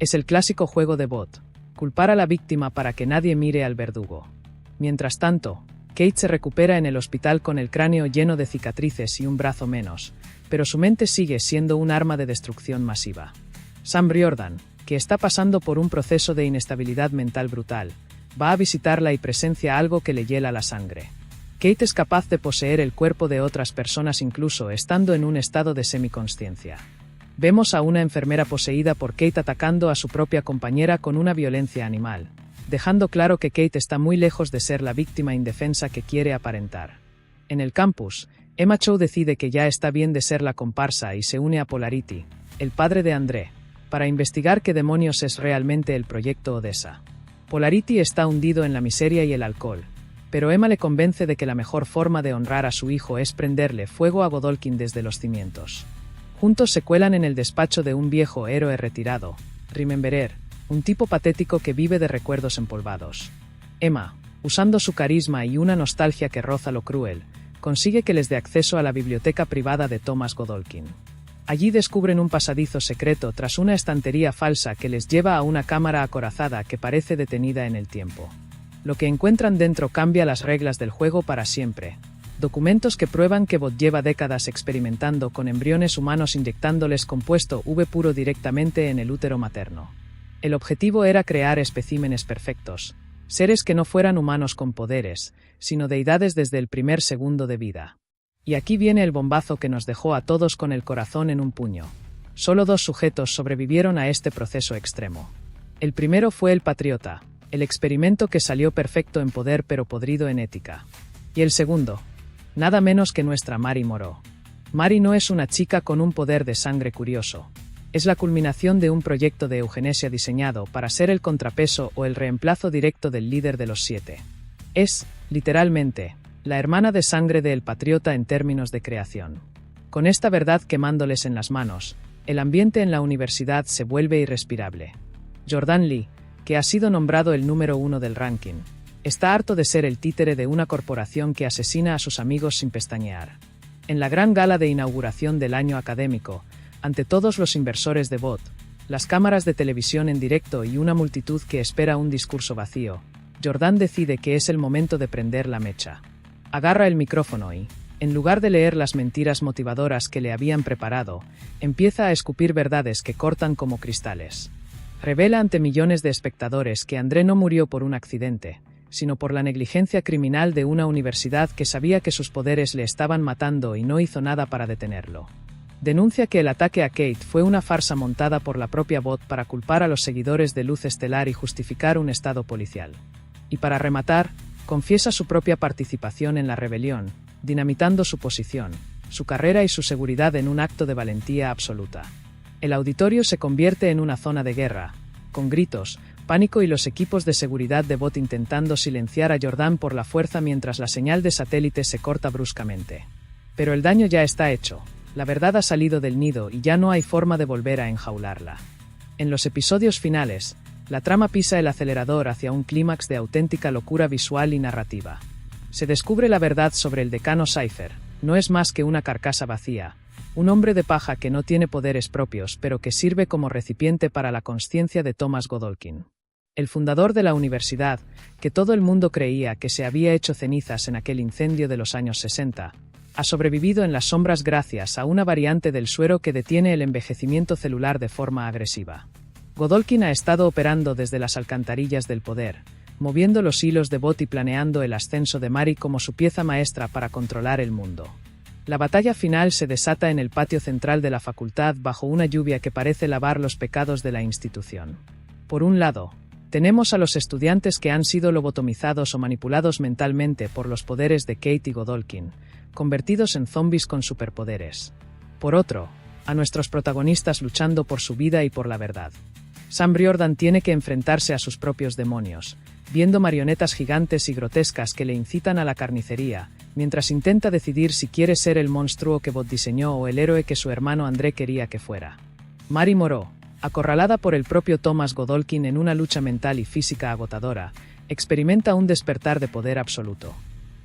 Es el clásico juego de Bot, culpar a la víctima para que nadie mire al verdugo. Mientras tanto, Kate se recupera en el hospital con el cráneo lleno de cicatrices y un brazo menos, pero su mente sigue siendo un arma de destrucción masiva. Sam Riordan, que está pasando por un proceso de inestabilidad mental brutal, va a visitarla y presencia algo que le hiela la sangre. Kate es capaz de poseer el cuerpo de otras personas incluso estando en un estado de semiconsciencia. Vemos a una enfermera poseída por Kate atacando a su propia compañera con una violencia animal, dejando claro que Kate está muy lejos de ser la víctima indefensa que quiere aparentar. En el campus, Emma Cho decide que ya está bien de ser la comparsa y se une a Polarity, el padre de André, para investigar qué demonios es realmente el proyecto Odessa. Polarity está hundido en la miseria y el alcohol, pero Emma le convence de que la mejor forma de honrar a su hijo es prenderle fuego a Godolkin desde los cimientos. Juntos se cuelan en el despacho de un viejo héroe retirado, Rememberer, un tipo patético que vive de recuerdos empolvados. Emma, usando su carisma y una nostalgia que roza lo cruel, consigue que les dé acceso a la biblioteca privada de Thomas Godolkin. Allí descubren un pasadizo secreto tras una estantería falsa que les lleva a una cámara acorazada que parece detenida en el tiempo. Lo que encuentran dentro cambia las reglas del juego para siempre. Documentos que prueban que Bot lleva décadas experimentando con embriones humanos inyectándoles compuesto V puro directamente en el útero materno. El objetivo era crear especímenes perfectos, seres que no fueran humanos con poderes, sino deidades desde el primer segundo de vida. Y aquí viene el bombazo que nos dejó a todos con el corazón en un puño. Solo 2 sujetos sobrevivieron a este proceso extremo. El primero fue el Patriota, el experimento que salió perfecto en poder pero podrido en ética. Y el segundo, nada menos que nuestra Mary Moreau. Mary no es una chica con un poder de sangre curioso. Es la culminación de un proyecto de eugenesia diseñado para ser el contrapeso o el reemplazo directo del líder de los 7. Es, literalmente, la hermana de sangre de El Patriota en términos de creación. Con esta verdad quemándoles en las manos, el ambiente en la universidad se vuelve irrespirable. Jordan Lee, que ha sido nombrado el número 1 del ranking, está harto de ser el títere de una corporación que asesina a sus amigos sin pestañear. En la gran gala de inauguración del año académico, ante todos los inversores de BOT, las cámaras de televisión en directo y una multitud que espera un discurso vacío, Jordan decide que es el momento de prender la mecha. Agarra el micrófono y, en lugar de leer las mentiras motivadoras que le habían preparado, empieza a escupir verdades que cortan como cristales. Revela ante millones de espectadores que André no murió por un accidente, sino por la negligencia criminal de una universidad que sabía que sus poderes le estaban matando y no hizo nada para detenerlo. Denuncia que el ataque a Kate fue una farsa montada por la propia BOT para culpar a los seguidores de Luz Estelar y justificar un estado policial. Y para rematar, confiesa su propia participación en la rebelión, dinamitando su posición, su carrera y su seguridad en un acto de valentía absoluta. El auditorio se convierte en una zona de guerra, con gritos, pánico y los equipos de seguridad de BOT intentando silenciar a Jordan por la fuerza mientras la señal de satélite se corta bruscamente. Pero el daño ya está hecho, la verdad ha salido del nido y ya no hay forma de volver a enjaularla. En los episodios finales, la trama pisa el acelerador hacia un clímax de auténtica locura visual y narrativa. Se descubre la verdad sobre el decano Cypher, no es más que una carcasa vacía, un hombre de paja que no tiene poderes propios pero que sirve como recipiente para la consciencia de Thomas Godolkin. El fundador de la universidad, que todo el mundo creía que se había hecho cenizas en aquel incendio de los años 60, ha sobrevivido en las sombras gracias a una variante del suero que detiene el envejecimiento celular de forma agresiva. Godolkin ha estado operando desde las alcantarillas del poder, moviendo los hilos de BOT y planeando el ascenso de Mari como su pieza maestra para controlar el mundo. La batalla final se desata en el patio central de la facultad bajo una lluvia que parece lavar los pecados de la institución. Por un lado, tenemos a los estudiantes que han sido lobotomizados o manipulados mentalmente por los poderes de Kate y Godolkin, convertidos en zombies con superpoderes. Por otro, a nuestros protagonistas luchando por su vida y por la verdad. Sam Riordan tiene que enfrentarse a sus propios demonios, viendo marionetas gigantes y grotescas que le incitan a la carnicería, mientras intenta decidir si quiere ser el monstruo que BOT diseñó o el héroe que su hermano André quería que fuera. Mari Moreau, acorralada por el propio Thomas Godolkin en una lucha mental y física agotadora, experimenta un despertar de poder absoluto.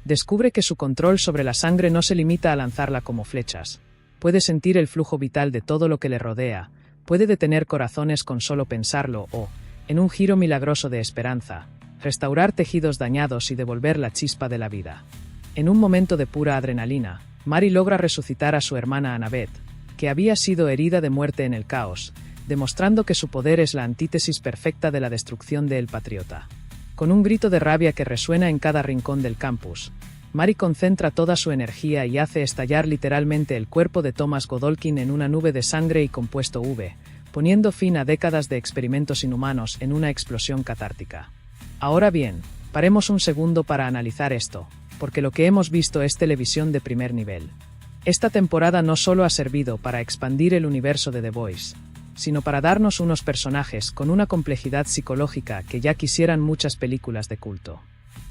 Descubre que su control sobre la sangre no se limita a lanzarla como flechas. Puede sentir el flujo vital de todo lo que le rodea, puede detener corazones con solo pensarlo o, en un giro milagroso de esperanza, restaurar tejidos dañados y devolver la chispa de la vida. En un momento de pura adrenalina, Mari logra resucitar a su hermana Annabeth, que había sido herida de muerte en el caos, demostrando que su poder es la antítesis perfecta de la destrucción de El Patriota. Con un grito de rabia que resuena en cada rincón del campus, Mari concentra toda su energía y hace estallar literalmente el cuerpo de Thomas Godolkin en una nube de sangre y compuesto V, poniendo fin a décadas de experimentos inhumanos en una explosión catártica. Ahora bien, paremos un segundo para analizar esto, porque lo que hemos visto es televisión de primer nivel. Esta temporada no solo ha servido para expandir el universo de The Boys, sino para darnos unos personajes con una complejidad psicológica que ya quisieran muchas películas de culto.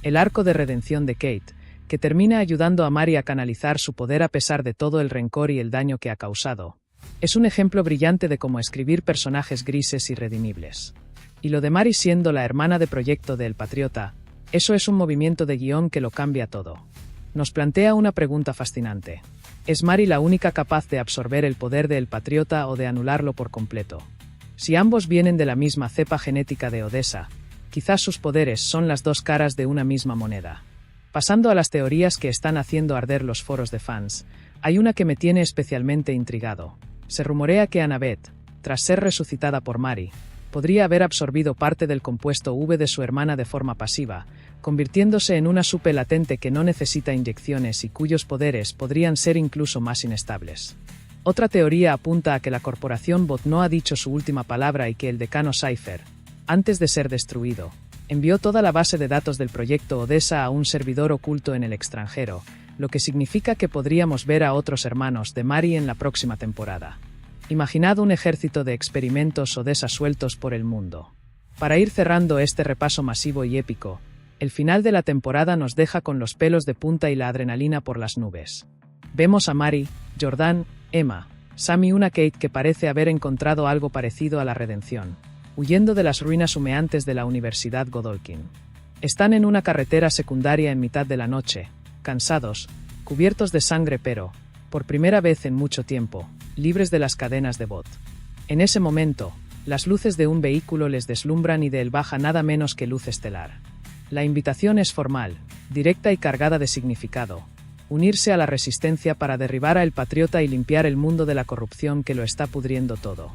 El arco de redención de Kate, que termina ayudando a Mari a canalizar su poder a pesar de todo el rencor y el daño que ha causado, es un ejemplo brillante de cómo escribir personajes grises y redimibles. Y lo de Mari siendo la hermana de proyecto de El Patriota, eso es un movimiento de guión que lo cambia todo. Nos plantea una pregunta fascinante. ¿Es Mari la única capaz de absorber el poder de El Patriota o de anularlo por completo? Si ambos vienen de la misma cepa genética de Odessa, quizás sus poderes son las dos caras de una misma moneda. Pasando a las teorías que están haciendo arder los foros de fans, hay una que me tiene especialmente intrigado. Se rumorea que Annabeth, tras ser resucitada por Mari, podría haber absorbido parte del compuesto V de su hermana de forma pasiva, convirtiéndose en una supe latente que no necesita inyecciones y cuyos poderes podrían ser incluso más inestables. Otra teoría apunta a que la corporación BOT no ha dicho su última palabra y que el decano Cypher, antes de ser destruido, envió toda la base de datos del proyecto Odessa a un servidor oculto en el extranjero, lo que significa que podríamos ver a otros hermanos de Mari en la próxima temporada. Imaginad un ejército de experimentos Odessa sueltos por el mundo. Para ir cerrando este repaso masivo y épico, El final de la temporada nos deja con los pelos de punta y la adrenalina por las nubes. Vemos a Mari, Jordan, Emma, Sam y una Kate que parece haber encontrado algo parecido a la redención, huyendo de las ruinas humeantes de la Universidad Godolkin. Están en una carretera secundaria en mitad de la noche, cansados, cubiertos de sangre pero, por primera vez en mucho tiempo, libres de las cadenas de bot. En ese momento, las luces de un vehículo les deslumbran y de él baja nada menos que luz estelar. La invitación es formal, directa y cargada de significado: unirse a la resistencia para derribar a El Patriota y limpiar el mundo de la corrupción que lo está pudriendo todo.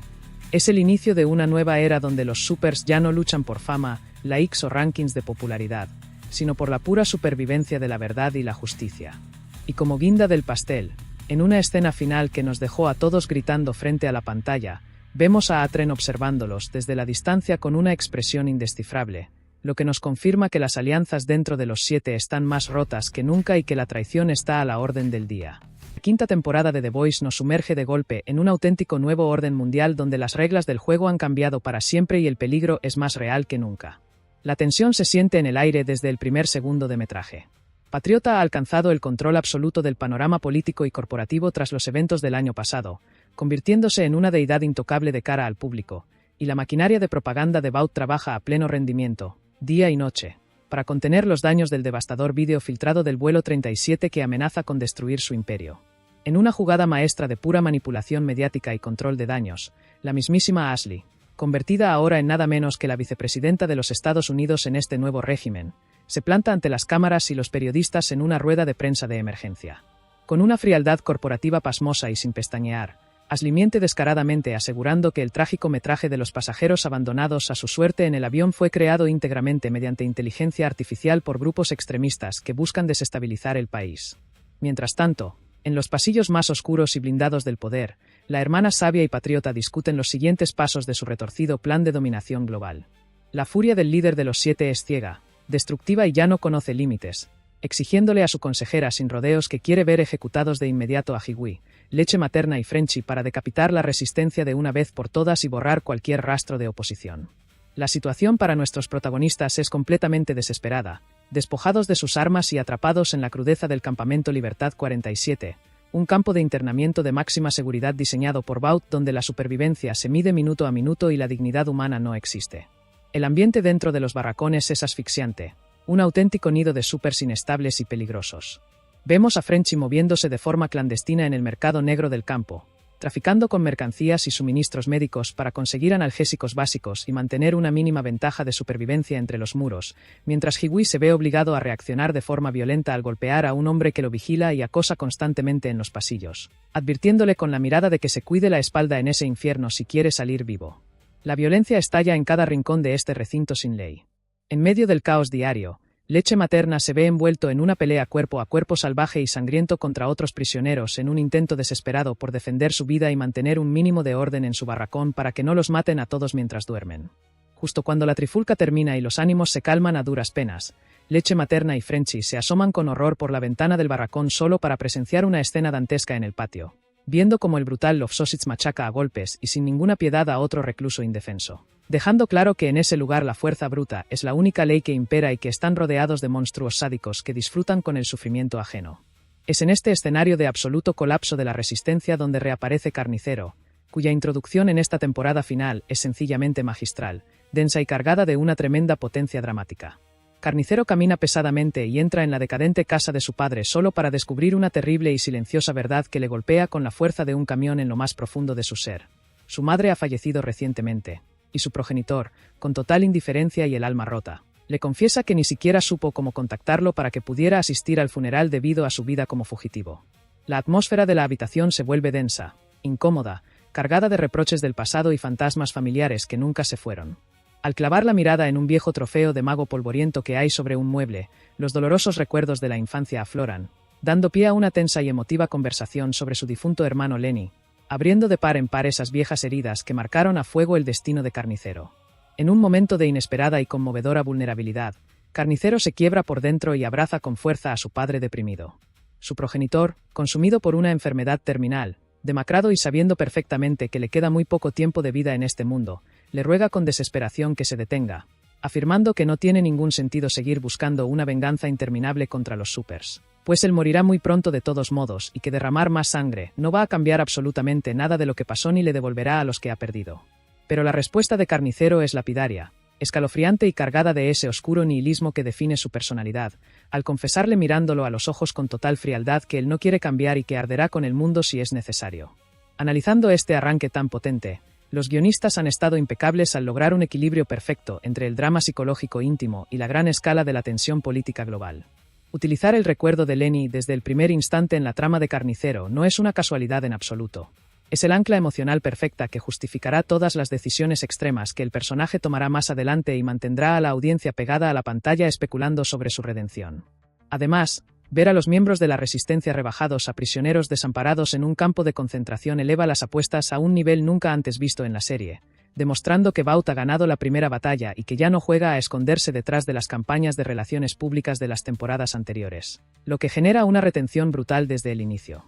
Es el inicio de una nueva era donde los supers ya no luchan por fama, likes o rankings de popularidad, sino por la pura supervivencia de la verdad y la justicia. Y como guinda del pastel, en una escena final que nos dejó a todos gritando frente a la pantalla, vemos a Atren observándolos desde la distancia con una expresión indescifrable, lo que nos confirma que las alianzas dentro de los 7 están más rotas que nunca y que la traición está a la orden del día. La quinta temporada de The Boys nos sumerge de golpe en un auténtico nuevo orden mundial donde las reglas del juego han cambiado para siempre y el peligro es más real que nunca. La tensión se siente en el aire desde el primer segundo de metraje. Patriota ha alcanzado el control absoluto del panorama político y corporativo tras los eventos del año pasado, convirtiéndose en una deidad intocable de cara al público, y la maquinaria de propaganda de Vought trabaja a pleno rendimiento, día y noche, para contener los daños del devastador vídeo filtrado del vuelo 37 que amenaza con destruir su imperio. En una jugada maestra de pura manipulación mediática y control de daños, la mismísima Ashley, convertida ahora en nada menos que la vicepresidenta de los Estados Unidos en este nuevo régimen, se planta ante las cámaras y los periodistas en una rueda de prensa de emergencia. Con una frialdad corporativa pasmosa y sin pestañear, Ashley miente descaradamente asegurando que el trágico metraje de los pasajeros abandonados a su suerte en el avión fue creado íntegramente mediante inteligencia artificial por grupos extremistas que buscan desestabilizar el país. Mientras tanto, en los pasillos más oscuros y blindados del poder, la hermana sabia y patriota discuten los siguientes pasos de su retorcido plan de dominación global. La furia del líder de los 7 es ciega, destructiva y ya no conoce límites, exigiéndole a su consejera sin rodeos que quiere ver ejecutados de inmediato a Hiwi, Leche Materna y Frenchy para decapitar la resistencia de una vez por todas y borrar cualquier rastro de oposición. La situación para nuestros protagonistas es completamente desesperada, despojados de sus armas y atrapados en la crudeza del campamento Libertad 47, un campo de internamiento de máxima seguridad diseñado por Vought donde la supervivencia se mide minuto a minuto y la dignidad humana no existe. El ambiente dentro de los barracones es asfixiante, un auténtico nido de supers inestables y peligrosos. Vemos a Frenchy moviéndose de forma clandestina en el mercado negro del campo, traficando con mercancías y suministros médicos para conseguir analgésicos básicos y mantener una mínima ventaja de supervivencia entre los muros, mientras Hiwi se ve obligado a reaccionar de forma violenta al golpear a un hombre que lo vigila y acosa constantemente en los pasillos, advirtiéndole con la mirada de que se cuide la espalda en ese infierno si quiere salir vivo. La violencia estalla en cada rincón de este recinto sin ley. En medio del caos diario, Leche Materna se ve envuelto en una pelea cuerpo a cuerpo salvaje y sangriento contra otros prisioneros en un intento desesperado por defender su vida y mantener un mínimo de orden en su barracón para que no los maten a todos mientras duermen. Justo cuando la trifulca termina y los ánimos se calman a duras penas, Leche Materna y Frenchy se asoman con horror por la ventana del barracón solo para presenciar una escena dantesca en el patio, viendo como el brutal Lofsositz machaca a golpes y sin ninguna piedad a otro recluso indefenso, dejando claro que en ese lugar la fuerza bruta es la única ley que impera y que están rodeados de monstruos sádicos que disfrutan con el sufrimiento ajeno. Es en este escenario de absoluto colapso de la resistencia donde reaparece Carnicero, cuya introducción en esta temporada final es sencillamente magistral, densa y cargada de una tremenda potencia dramática. Carnicero camina pesadamente y entra en la decadente casa de su padre solo para descubrir una terrible y silenciosa verdad que le golpea con la fuerza de un camión en lo más profundo de su ser. Su madre ha fallecido recientemente, y su progenitor, con total indiferencia y el alma rota, le confiesa que ni siquiera supo cómo contactarlo para que pudiera asistir al funeral debido a su vida como fugitivo. La atmósfera de la habitación se vuelve densa, incómoda, cargada de reproches del pasado y fantasmas familiares que nunca se fueron. Al clavar la mirada en un viejo trofeo de mago polvoriento que hay sobre un mueble, los dolorosos recuerdos de la infancia afloran, dando pie a una tensa y emotiva conversación sobre su difunto hermano Lenny, abriendo de par en par esas viejas heridas que marcaron a fuego el destino de Carnicero. En un momento de inesperada y conmovedora vulnerabilidad, Carnicero se quiebra por dentro y abraza con fuerza a su padre deprimido. Su progenitor, consumido por una enfermedad terminal, demacrado y sabiendo perfectamente que le queda muy poco tiempo de vida en este mundo, le ruega con desesperación que se detenga, afirmando que no tiene ningún sentido seguir buscando una venganza interminable contra los supers, pues él morirá muy pronto de todos modos y que derramar más sangre no va a cambiar absolutamente nada de lo que pasó ni le devolverá a los que ha perdido. Pero la respuesta de Carnicero es lapidaria, escalofriante y cargada de ese oscuro nihilismo que define su personalidad, al confesarle mirándolo a los ojos con total frialdad que él no quiere cambiar y que arderá con el mundo si es necesario. Analizando este arranque tan potente, los guionistas han estado impecables al lograr un equilibrio perfecto entre el drama psicológico íntimo y la gran escala de la tensión política global. Utilizar el recuerdo de Lenny desde el primer instante en la trama de Carnicero no es una casualidad en absoluto. Es el ancla emocional perfecta que justificará todas las decisiones extremas que el personaje tomará más adelante y mantendrá a la audiencia pegada a la pantalla especulando sobre su redención. Además, ver a los miembros de la Resistencia rebajados a prisioneros desamparados en un campo de concentración eleva las apuestas a un nivel nunca antes visto en la serie, demostrando que Vought ha ganado la primera batalla y que ya no juega a esconderse detrás de las campañas de relaciones públicas de las temporadas anteriores, lo que genera una retención brutal desde el inicio.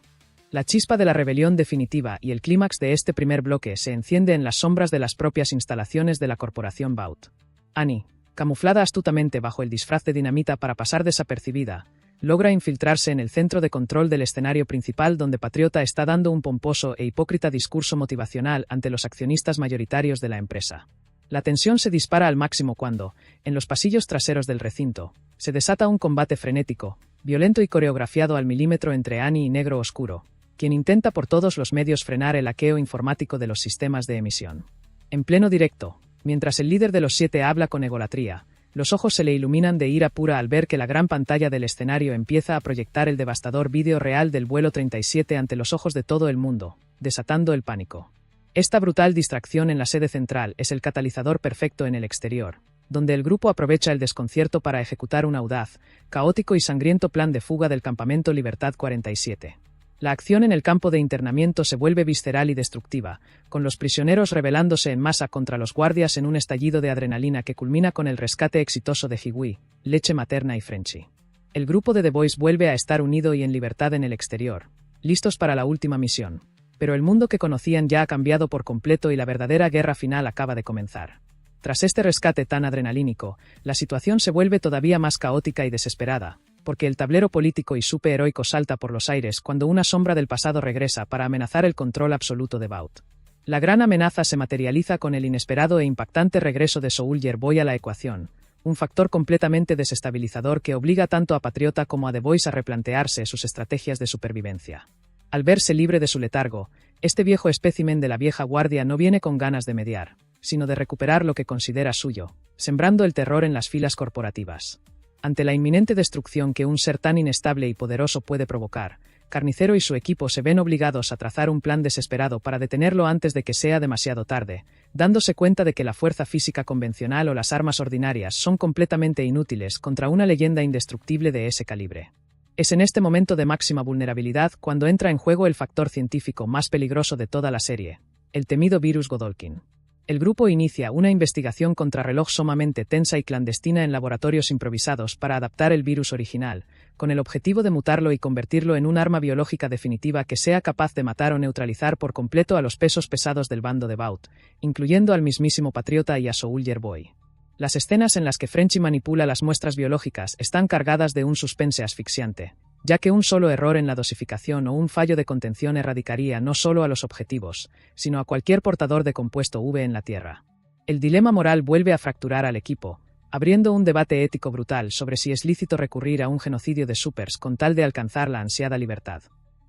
La chispa de la rebelión definitiva y el clímax de este primer bloque se enciende en las sombras de las propias instalaciones de la corporación Vought. Annie, camuflada astutamente bajo el disfraz de dinamita para pasar desapercibida, logra infiltrarse en el centro de control del escenario principal donde Patriota está dando un pomposo e hipócrita discurso motivacional ante los accionistas mayoritarios de la empresa. La tensión se dispara al máximo cuando, en los pasillos traseros del recinto, se desata un combate frenético, violento y coreografiado al milímetro entre Annie y Negro Oscuro, quien intenta por todos los medios frenar el hackeo informático de los sistemas de emisión. En pleno directo, mientras el líder de los 7 habla con egolatría, los ojos se le iluminan de ira pura al ver que la gran pantalla del escenario empieza a proyectar el devastador vídeo real del vuelo 37 ante los ojos de todo el mundo, desatando el pánico. Esta brutal distracción en la sede central es el catalizador perfecto en el exterior, donde el grupo aprovecha el desconcierto para ejecutar un audaz, caótico y sangriento plan de fuga del campamento Libertad 47. La acción en el campo de internamiento se vuelve visceral y destructiva, con los prisioneros rebelándose en masa contra los guardias en un estallido de adrenalina que culmina con el rescate exitoso de Hiwi, Leche Materna y Frenchy. El grupo de The Boys vuelve a estar unido y en libertad en el exterior, listos para la última misión. Pero el mundo que conocían ya ha cambiado por completo y la verdadera guerra final acaba de comenzar. Tras este rescate tan adrenalínico, la situación se vuelve todavía más caótica y desesperada, porque el tablero político y superheroico salta por los aires cuando una sombra del pasado regresa para amenazar el control absoluto de Vought. La gran amenaza se materializa con el inesperado e impactante regreso de Soulja Boy a la ecuación, un factor completamente desestabilizador que obliga tanto a Patriota como a The Boys a replantearse sus estrategias de supervivencia. Al verse libre de su letargo, este viejo espécimen de la vieja guardia no viene con ganas de mediar, sino de recuperar lo que considera suyo, sembrando el terror en las filas corporativas. Ante la inminente destrucción que un ser tan inestable y poderoso puede provocar, Carnicero y su equipo se ven obligados a trazar un plan desesperado para detenerlo antes de que sea demasiado tarde, dándose cuenta de que la fuerza física convencional o las armas ordinarias son completamente inútiles contra una leyenda indestructible de ese calibre. Es en este momento de máxima vulnerabilidad cuando entra en juego el factor científico más peligroso de toda la serie, el temido virus Godolkin. El grupo inicia una investigación contrarreloj sumamente tensa y clandestina en laboratorios improvisados para adaptar el virus original, con el objetivo de mutarlo y convertirlo en un arma biológica definitiva que sea capaz de matar o neutralizar por completo a los pesos pesados del bando de Vought, incluyendo al mismísimo Patriota y a Soulja Boy. Las escenas en las que Frenchy manipula las muestras biológicas están cargadas de un suspense asfixiante, ya que un solo error en la dosificación o un fallo de contención erradicaría no solo a los objetivos, sino a cualquier portador de compuesto V en la Tierra. El dilema moral vuelve a fracturar al equipo, abriendo un debate ético brutal sobre si es lícito recurrir a un genocidio de supers con tal de alcanzar la ansiada libertad.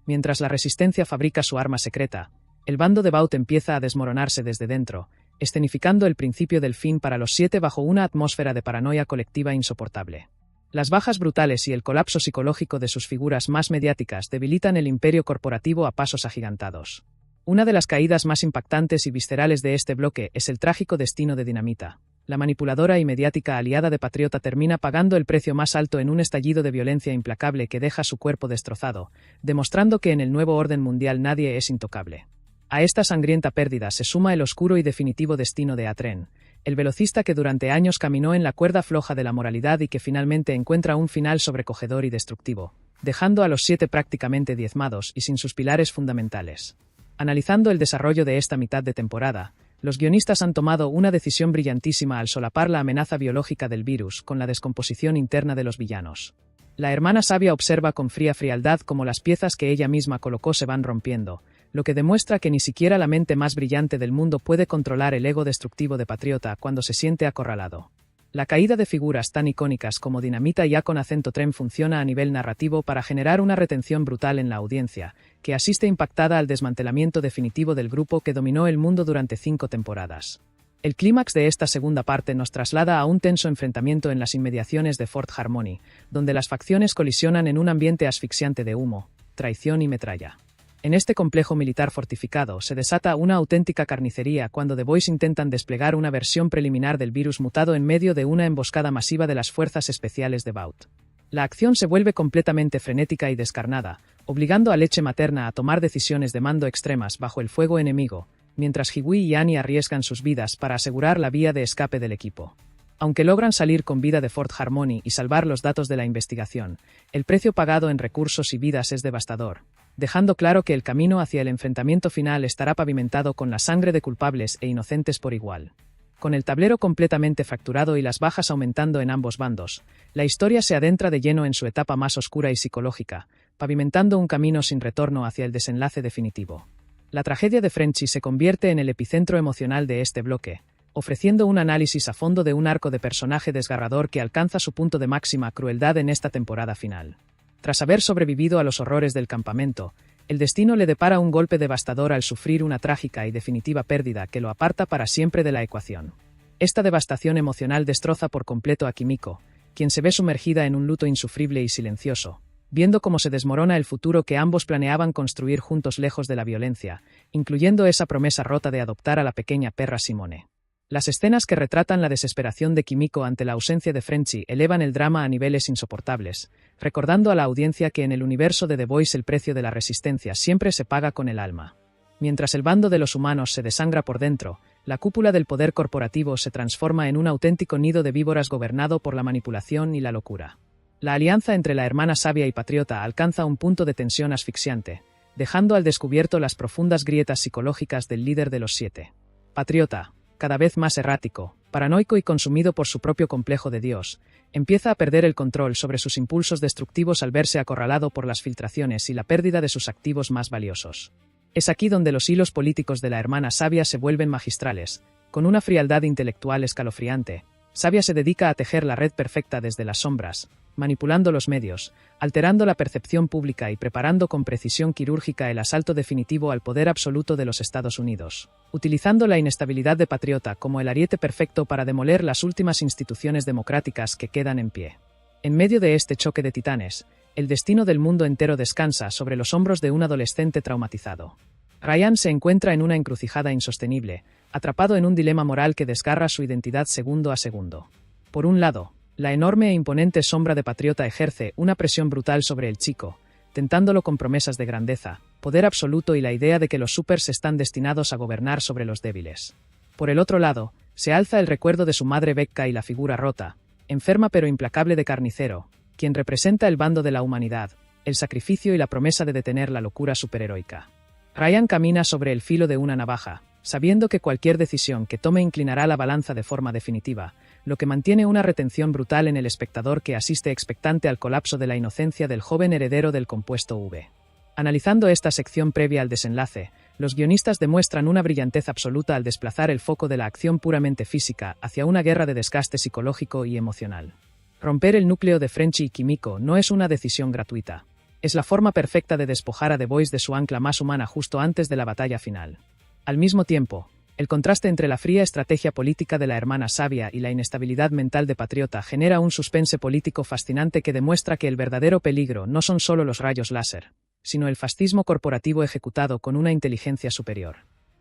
Mientras la Resistencia fabrica su arma secreta, el bando de Vought empieza a desmoronarse desde dentro, escenificando el principio del fin para los 7 bajo una atmósfera de paranoia colectiva insoportable. Las bajas brutales y el colapso psicológico de sus figuras más mediáticas debilitan el imperio corporativo a pasos agigantados. Una de las caídas más impactantes y viscerales de este bloque es el trágico destino de Dinamita. La manipuladora y mediática aliada de Patriota termina pagando el precio más alto en un estallido de violencia implacable que deja su cuerpo destrozado, demostrando que en el nuevo orden mundial nadie es intocable. A esta sangrienta pérdida se suma el oscuro y definitivo destino de Atren, el velocista que durante años caminó en la cuerda floja de la moralidad y que finalmente encuentra un final sobrecogedor y destructivo, dejando a los 7 prácticamente diezmados y sin sus pilares fundamentales. Analizando el desarrollo de esta mitad de temporada, Los guionistas han tomado una decisión brillantísima al solapar la amenaza biológica del virus con la descomposición interna de los villanos. La hermana sabia observa con fría frialdad cómo las piezas que ella misma colocó se van rompiendo, lo que demuestra que ni siquiera la mente más brillante del mundo puede controlar el ego destructivo de Patriota cuando se siente acorralado. La caída de figuras tan icónicas como Dinamita y A con acento Tren funciona a nivel narrativo para generar una retención brutal en la audiencia, que asiste impactada al desmantelamiento definitivo del grupo que dominó el mundo durante 5 temporadas. El clímax de esta segunda parte nos traslada a un tenso enfrentamiento en las inmediaciones de Fort Harmony, donde las facciones colisionan en un ambiente asfixiante de humo, traición y metralla. En este complejo militar fortificado se desata una auténtica carnicería cuando The Boys intentan desplegar una versión preliminar del virus mutado en medio de una emboscada masiva de las fuerzas especiales de Vought. La acción se vuelve completamente frenética y descarnada, obligando a Leche Materna a tomar decisiones de mando extremas bajo el fuego enemigo, mientras Hiwi y Annie arriesgan sus vidas para asegurar la vía de escape del equipo. Aunque logran salir con vida de Fort Harmony y salvar los datos de la investigación, el precio pagado en recursos y vidas es devastador, dejando claro que el camino hacia el enfrentamiento final estará pavimentado con la sangre de culpables e inocentes por igual. Con el tablero completamente fracturado y las bajas aumentando en ambos bandos, la historia se adentra de lleno en su etapa más oscura y psicológica, pavimentando un camino sin retorno hacia el desenlace definitivo. La tragedia de Frenchy se convierte en el epicentro emocional de este bloque, ofreciendo un análisis a fondo de un arco de personaje desgarrador que alcanza su punto de máxima crueldad en esta temporada final. Tras haber sobrevivido a los horrores del campamento, el destino le depara un golpe devastador al sufrir una trágica y definitiva pérdida que lo aparta para siempre de la ecuación. Esta devastación emocional destroza por completo a Kimiko, quien se ve sumergida en un luto insufrible y silencioso, viendo cómo se desmorona el futuro que ambos planeaban construir juntos lejos de la violencia, incluyendo esa promesa rota de adoptar a la pequeña perra Simone. Las escenas que retratan la desesperación de Kimiko ante la ausencia de Frenchy elevan el drama a niveles insoportables, recordando a la audiencia que en el universo de The Boys el precio de la resistencia siempre se paga con el alma. Mientras el bando de los humanos se desangra por dentro, la cúpula del poder corporativo se transforma en un auténtico nido de víboras gobernado por la manipulación y la locura. La alianza entre la hermana sabia y Patriota alcanza un punto de tensión asfixiante, dejando al descubierto las profundas grietas psicológicas del líder de los 7. Patriota, cada vez más errático, paranoico y consumido por su propio complejo de Dios, empieza a perder el control sobre sus impulsos destructivos al verse acorralado por las filtraciones y la pérdida de sus activos más valiosos. Es aquí donde los hilos políticos de la hermana sabia se vuelven magistrales, con una frialdad intelectual escalofriante. Sabia se dedica a tejer la red perfecta desde las sombras, manipulando los medios, alterando la percepción pública y preparando con precisión quirúrgica el asalto definitivo al poder absoluto de los Estados Unidos, utilizando la inestabilidad de Patriota como el ariete perfecto para demoler las últimas instituciones democráticas que quedan en pie. En medio de este choque de titanes, el destino del mundo entero descansa sobre los hombros de un adolescente traumatizado. Ryan se encuentra en una encrucijada insostenible, atrapado en un dilema moral que desgarra su identidad segundo a segundo. Por un lado, la enorme e imponente sombra de Patriota ejerce una presión brutal sobre el chico, tentándolo con promesas de grandeza, poder absoluto y la idea de que los supers están destinados a gobernar sobre los débiles. Por el otro lado, se alza el recuerdo de su madre Becca y la figura rota, enferma pero implacable de Carnicero, quien representa el bando de la humanidad, el sacrificio y la promesa de detener la locura superheroica. Ryan camina sobre el filo de una navaja, sabiendo que cualquier decisión que tome inclinará la balanza de forma definitiva, lo que mantiene una retención brutal en el espectador que asiste expectante al colapso de la inocencia del joven heredero del compuesto V. Analizando esta sección previa al desenlace, los guionistas demuestran una brillantez absoluta al desplazar el foco de la acción puramente física hacia una guerra de desgaste psicológico y emocional. Romper el núcleo de Frenchy y Kimiko no es una decisión gratuita. Es la forma perfecta de despojar a The Boys de su ancla más humana justo antes de la batalla final. Al mismo tiempo, el contraste entre la fría estrategia política de la hermana sabia y la inestabilidad mental de Patriota genera un suspense político fascinante que demuestra que el verdadero peligro no son solo los rayos láser, sino el fascismo corporativo ejecutado con una inteligencia superior.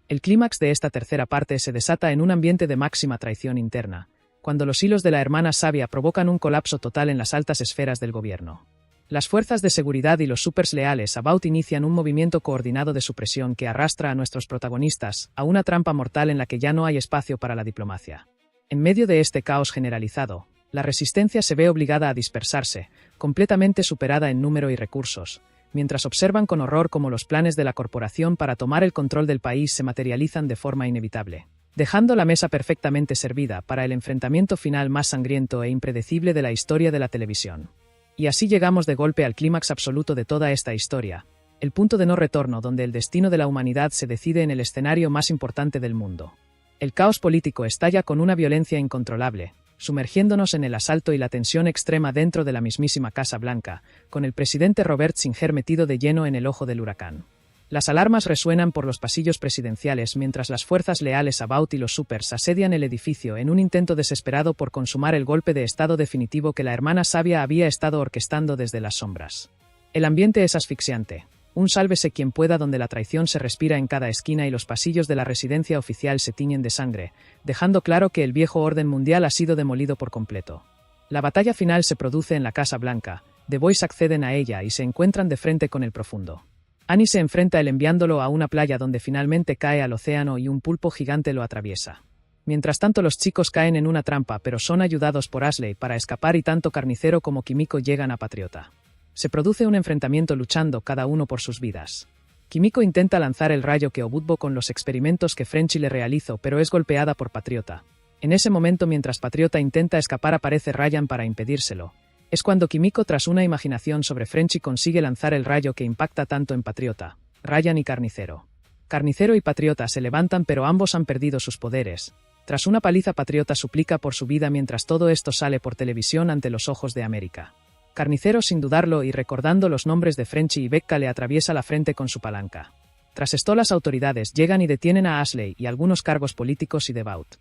El clímax de esta tercera parte se desata en un ambiente de máxima traición interna, cuando los hilos de la hermana sabia provocan un colapso total en las altas esferas del gobierno. Las fuerzas de seguridad y los supers leales a Vought inician un movimiento coordinado de supresión que arrastra a nuestros protagonistas a una trampa mortal en la que ya no hay espacio para la diplomacia. En medio de este caos generalizado, la resistencia se ve obligada a dispersarse, completamente superada en número y recursos, mientras observan con horror cómo los planes de la corporación para tomar el control del país se materializan de forma inevitable. dejando la mesa perfectamente servida para el enfrentamiento final más sangriento e impredecible de la historia de la televisión. Y así llegamos de golpe al clímax absoluto de toda esta historia, el punto de no retorno donde el destino de la humanidad se decide en el escenario más importante del mundo. El caos político estalla con una violencia incontrolable, sumergiéndonos en el asalto y la tensión extrema dentro de la mismísima Casa Blanca, con el presidente Robert Singer metido de lleno en el ojo del huracán. Las alarmas resuenan por los pasillos presidenciales mientras las fuerzas leales a Vought y los Supers asedian el edificio en un intento desesperado por consumar el golpe de estado definitivo que la hermana sabia había estado orquestando desde las sombras. El ambiente es asfixiante. Un sálvese quien pueda donde la traición se respira en cada esquina y los pasillos de la residencia oficial se tiñen de sangre, dejando claro que el viejo orden mundial ha sido demolido por completo. La batalla final se produce en la Casa Blanca, The Boys acceden a ella y se encuentran de frente con el profundo. Annie se enfrenta a él enviándolo a una playa donde finalmente cae al océano y un pulpo gigante lo atraviesa. Mientras tanto los chicos caen en una trampa pero son ayudados por Ashley para escapar y tanto Carnicero como Kimiko llegan a Patriota. Se produce un enfrentamiento luchando cada uno por sus vidas. Kimiko intenta lanzar el rayo que obtuvo con los experimentos que Frenchy le realizó pero es golpeada por Patriota. En ese momento mientras Patriota intenta escapar aparece Ryan para impedírselo. Es cuando Kimiko tras una imaginación sobre Frenchy consigue lanzar el rayo que impacta tanto en Patriota, Ryan y Carnicero. Carnicero y Patriota se levantan pero ambos han perdido sus poderes. Tras una paliza Patriota suplica por su vida mientras todo esto sale por televisión ante los ojos de América. Carnicero sin dudarlo y recordando los nombres de Frenchy y Becca le atraviesa la frente con su palanca. Tras esto las autoridades llegan y detienen a Ashley y algunos cargos políticos y de Vought.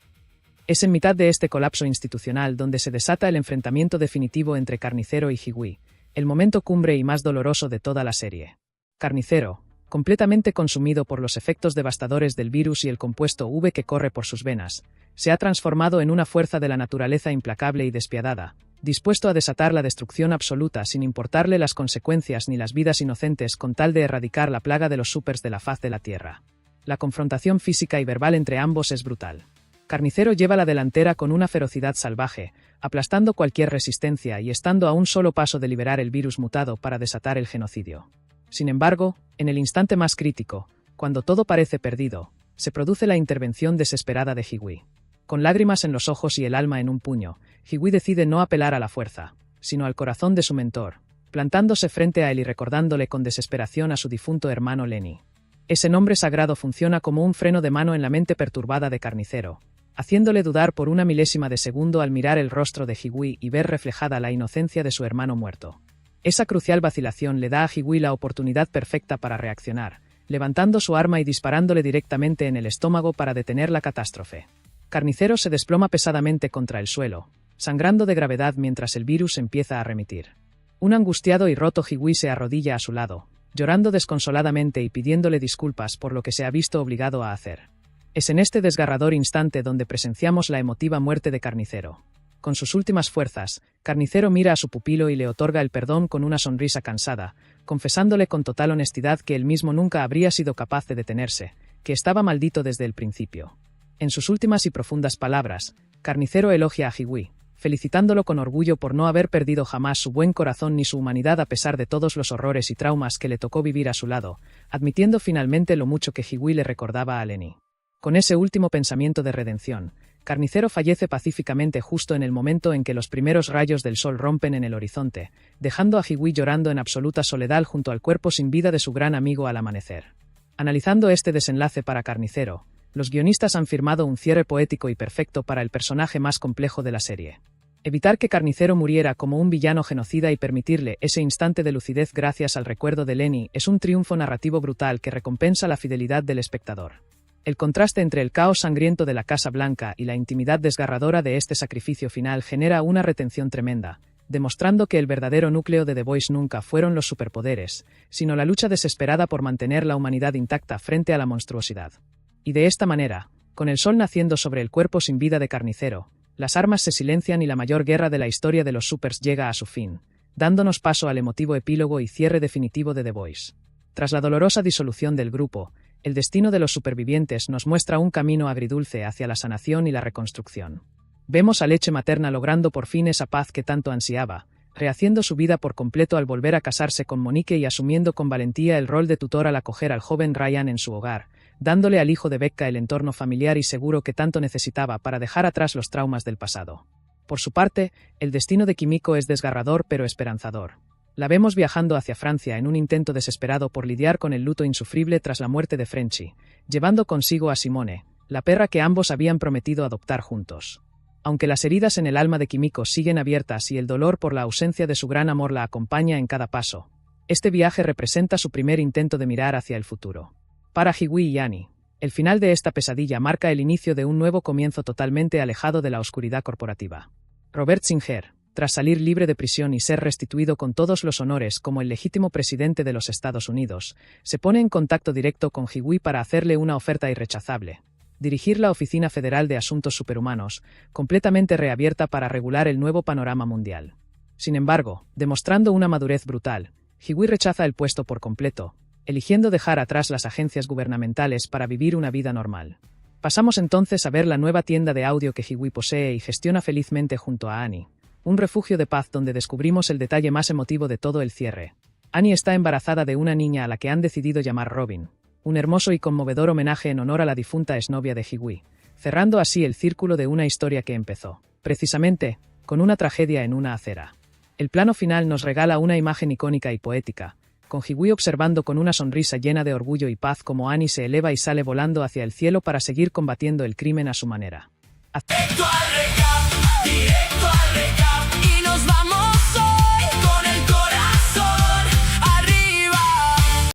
Es en mitad de este colapso institucional donde se desata el enfrentamiento definitivo entre Carnicero y Hiwee, el momento cumbre y más doloroso de toda la serie. Carnicero, completamente consumido por los efectos devastadores del virus y el compuesto V que corre por sus venas, se ha transformado en una fuerza de la naturaleza implacable y despiadada, dispuesto a desatar la destrucción absoluta sin importarle las consecuencias ni las vidas inocentes con tal de erradicar la plaga de los supers de la faz de la Tierra. La confrontación física y verbal entre ambos es brutal. Carnicero lleva la delantera con una ferocidad salvaje, aplastando cualquier resistencia y estando a un solo paso de liberar el virus mutado para desatar el genocidio. Sin embargo, en el instante más crítico, cuando todo parece perdido, se produce la intervención desesperada de Hiwee. Con lágrimas en los ojos y el alma en un puño, Hiwee decide no apelar a la fuerza, sino al corazón de su mentor, plantándose frente a él y recordándole con desesperación a su difunto hermano Lenny. Ese nombre sagrado funciona como un freno de mano en la mente perturbada de Carnicero, haciéndole dudar por una milésima de segundo al mirar el rostro de Hiwee y ver reflejada la inocencia de su hermano muerto. Esa crucial vacilación le da a Hiwee la oportunidad perfecta para reaccionar, levantando su arma y disparándole directamente en el estómago para detener la catástrofe. Carnicero se desploma pesadamente contra el suelo, sangrando de gravedad mientras el virus empieza a remitir. Un angustiado y roto Hiwee se arrodilla a su lado, llorando desconsoladamente y pidiéndole disculpas por lo que se ha visto obligado a hacer. Es en este desgarrador instante donde presenciamos la emotiva muerte de Carnicero. Con sus últimas fuerzas, Carnicero mira a su pupilo y le otorga el perdón con una sonrisa cansada, confesándole con total honestidad que él mismo nunca habría sido capaz de detenerse, que estaba maldito desde el principio. En sus últimas y profundas palabras, Carnicero elogia a Hiwee, felicitándolo con orgullo por no haber perdido jamás su buen corazón ni su humanidad a pesar de todos los horrores y traumas que le tocó vivir a su lado, admitiendo finalmente lo mucho que Hiwee le recordaba a Lenny. Con ese último pensamiento de redención, Carnicero fallece pacíficamente justo en el momento en que los primeros rayos del sol rompen en el horizonte, dejando a Hiwee llorando en absoluta soledad junto al cuerpo sin vida de su gran amigo al amanecer. Analizando este desenlace para Carnicero, los guionistas han firmado un cierre poético y perfecto para el personaje más complejo de la serie. Evitar que Carnicero muriera como un villano genocida y permitirle ese instante de lucidez gracias al recuerdo de Lenny es un triunfo narrativo brutal que recompensa la fidelidad del espectador. El contraste entre el caos sangriento de la Casa Blanca y la intimidad desgarradora de este sacrificio final genera una retención tremenda, demostrando que el verdadero núcleo de The Boys nunca fueron los superpoderes, sino la lucha desesperada por mantener la humanidad intacta frente a la monstruosidad. Y de esta manera, con el sol naciendo sobre el cuerpo sin vida de Carnicero, las armas se silencian y la mayor guerra de la historia de los supers llega a su fin, dándonos paso al emotivo epílogo y cierre definitivo de The Boys. Tras la dolorosa disolución del grupo, el destino de los supervivientes nos muestra un camino agridulce hacia la sanación y la reconstrucción. Vemos a Leche Materna logrando por fin esa paz que tanto ansiaba, rehaciendo su vida por completo al volver a casarse con Monique y asumiendo con valentía el rol de tutor al acoger al joven Ryan en su hogar, dándole al hijo de Becca el entorno familiar y seguro que tanto necesitaba para dejar atrás los traumas del pasado. Por su parte, el destino de Kimiko es desgarrador pero esperanzador. La vemos viajando hacia Francia en un intento desesperado por lidiar con el luto insufrible tras la muerte de Frenchy, llevando consigo a Simone, la perra que ambos habían prometido adoptar juntos. Aunque las heridas en el alma de Kimiko siguen abiertas y el dolor por la ausencia de su gran amor la acompaña en cada paso, este viaje representa su primer intento de mirar hacia el futuro. Para Hiwi y Annie, el final de esta pesadilla marca el inicio de un nuevo comienzo totalmente alejado de la oscuridad corporativa. Robert Singer, tras salir libre de prisión y ser restituido con todos los honores como el legítimo presidente de los Estados Unidos, se pone en contacto directo con Hiwi para hacerle una oferta irrechazable: dirigir la Oficina Federal de Asuntos Superhumanos, completamente reabierta para regular el nuevo panorama mundial. Sin embargo, demostrando una madurez brutal, Hiwi rechaza el puesto por completo, eligiendo dejar atrás las agencias gubernamentales para vivir una vida normal. Pasamos entonces a ver la nueva tienda de audio que Hiwi posee y gestiona felizmente junto a Annie, un refugio de paz donde descubrimos el detalle más emotivo de todo el cierre. Annie está embarazada de una niña a la que han decidido llamar Robin, un hermoso y conmovedor homenaje en honor a la difunta exnovia de Hiwi, cerrando así el círculo de una historia que empezó, precisamente, con una tragedia en una acera. El plano final nos regala una imagen icónica y poética, con Hiwi observando con una sonrisa llena de orgullo y paz como Annie se eleva y sale volando hacia el cielo para seguir combatiendo el crimen a su manera.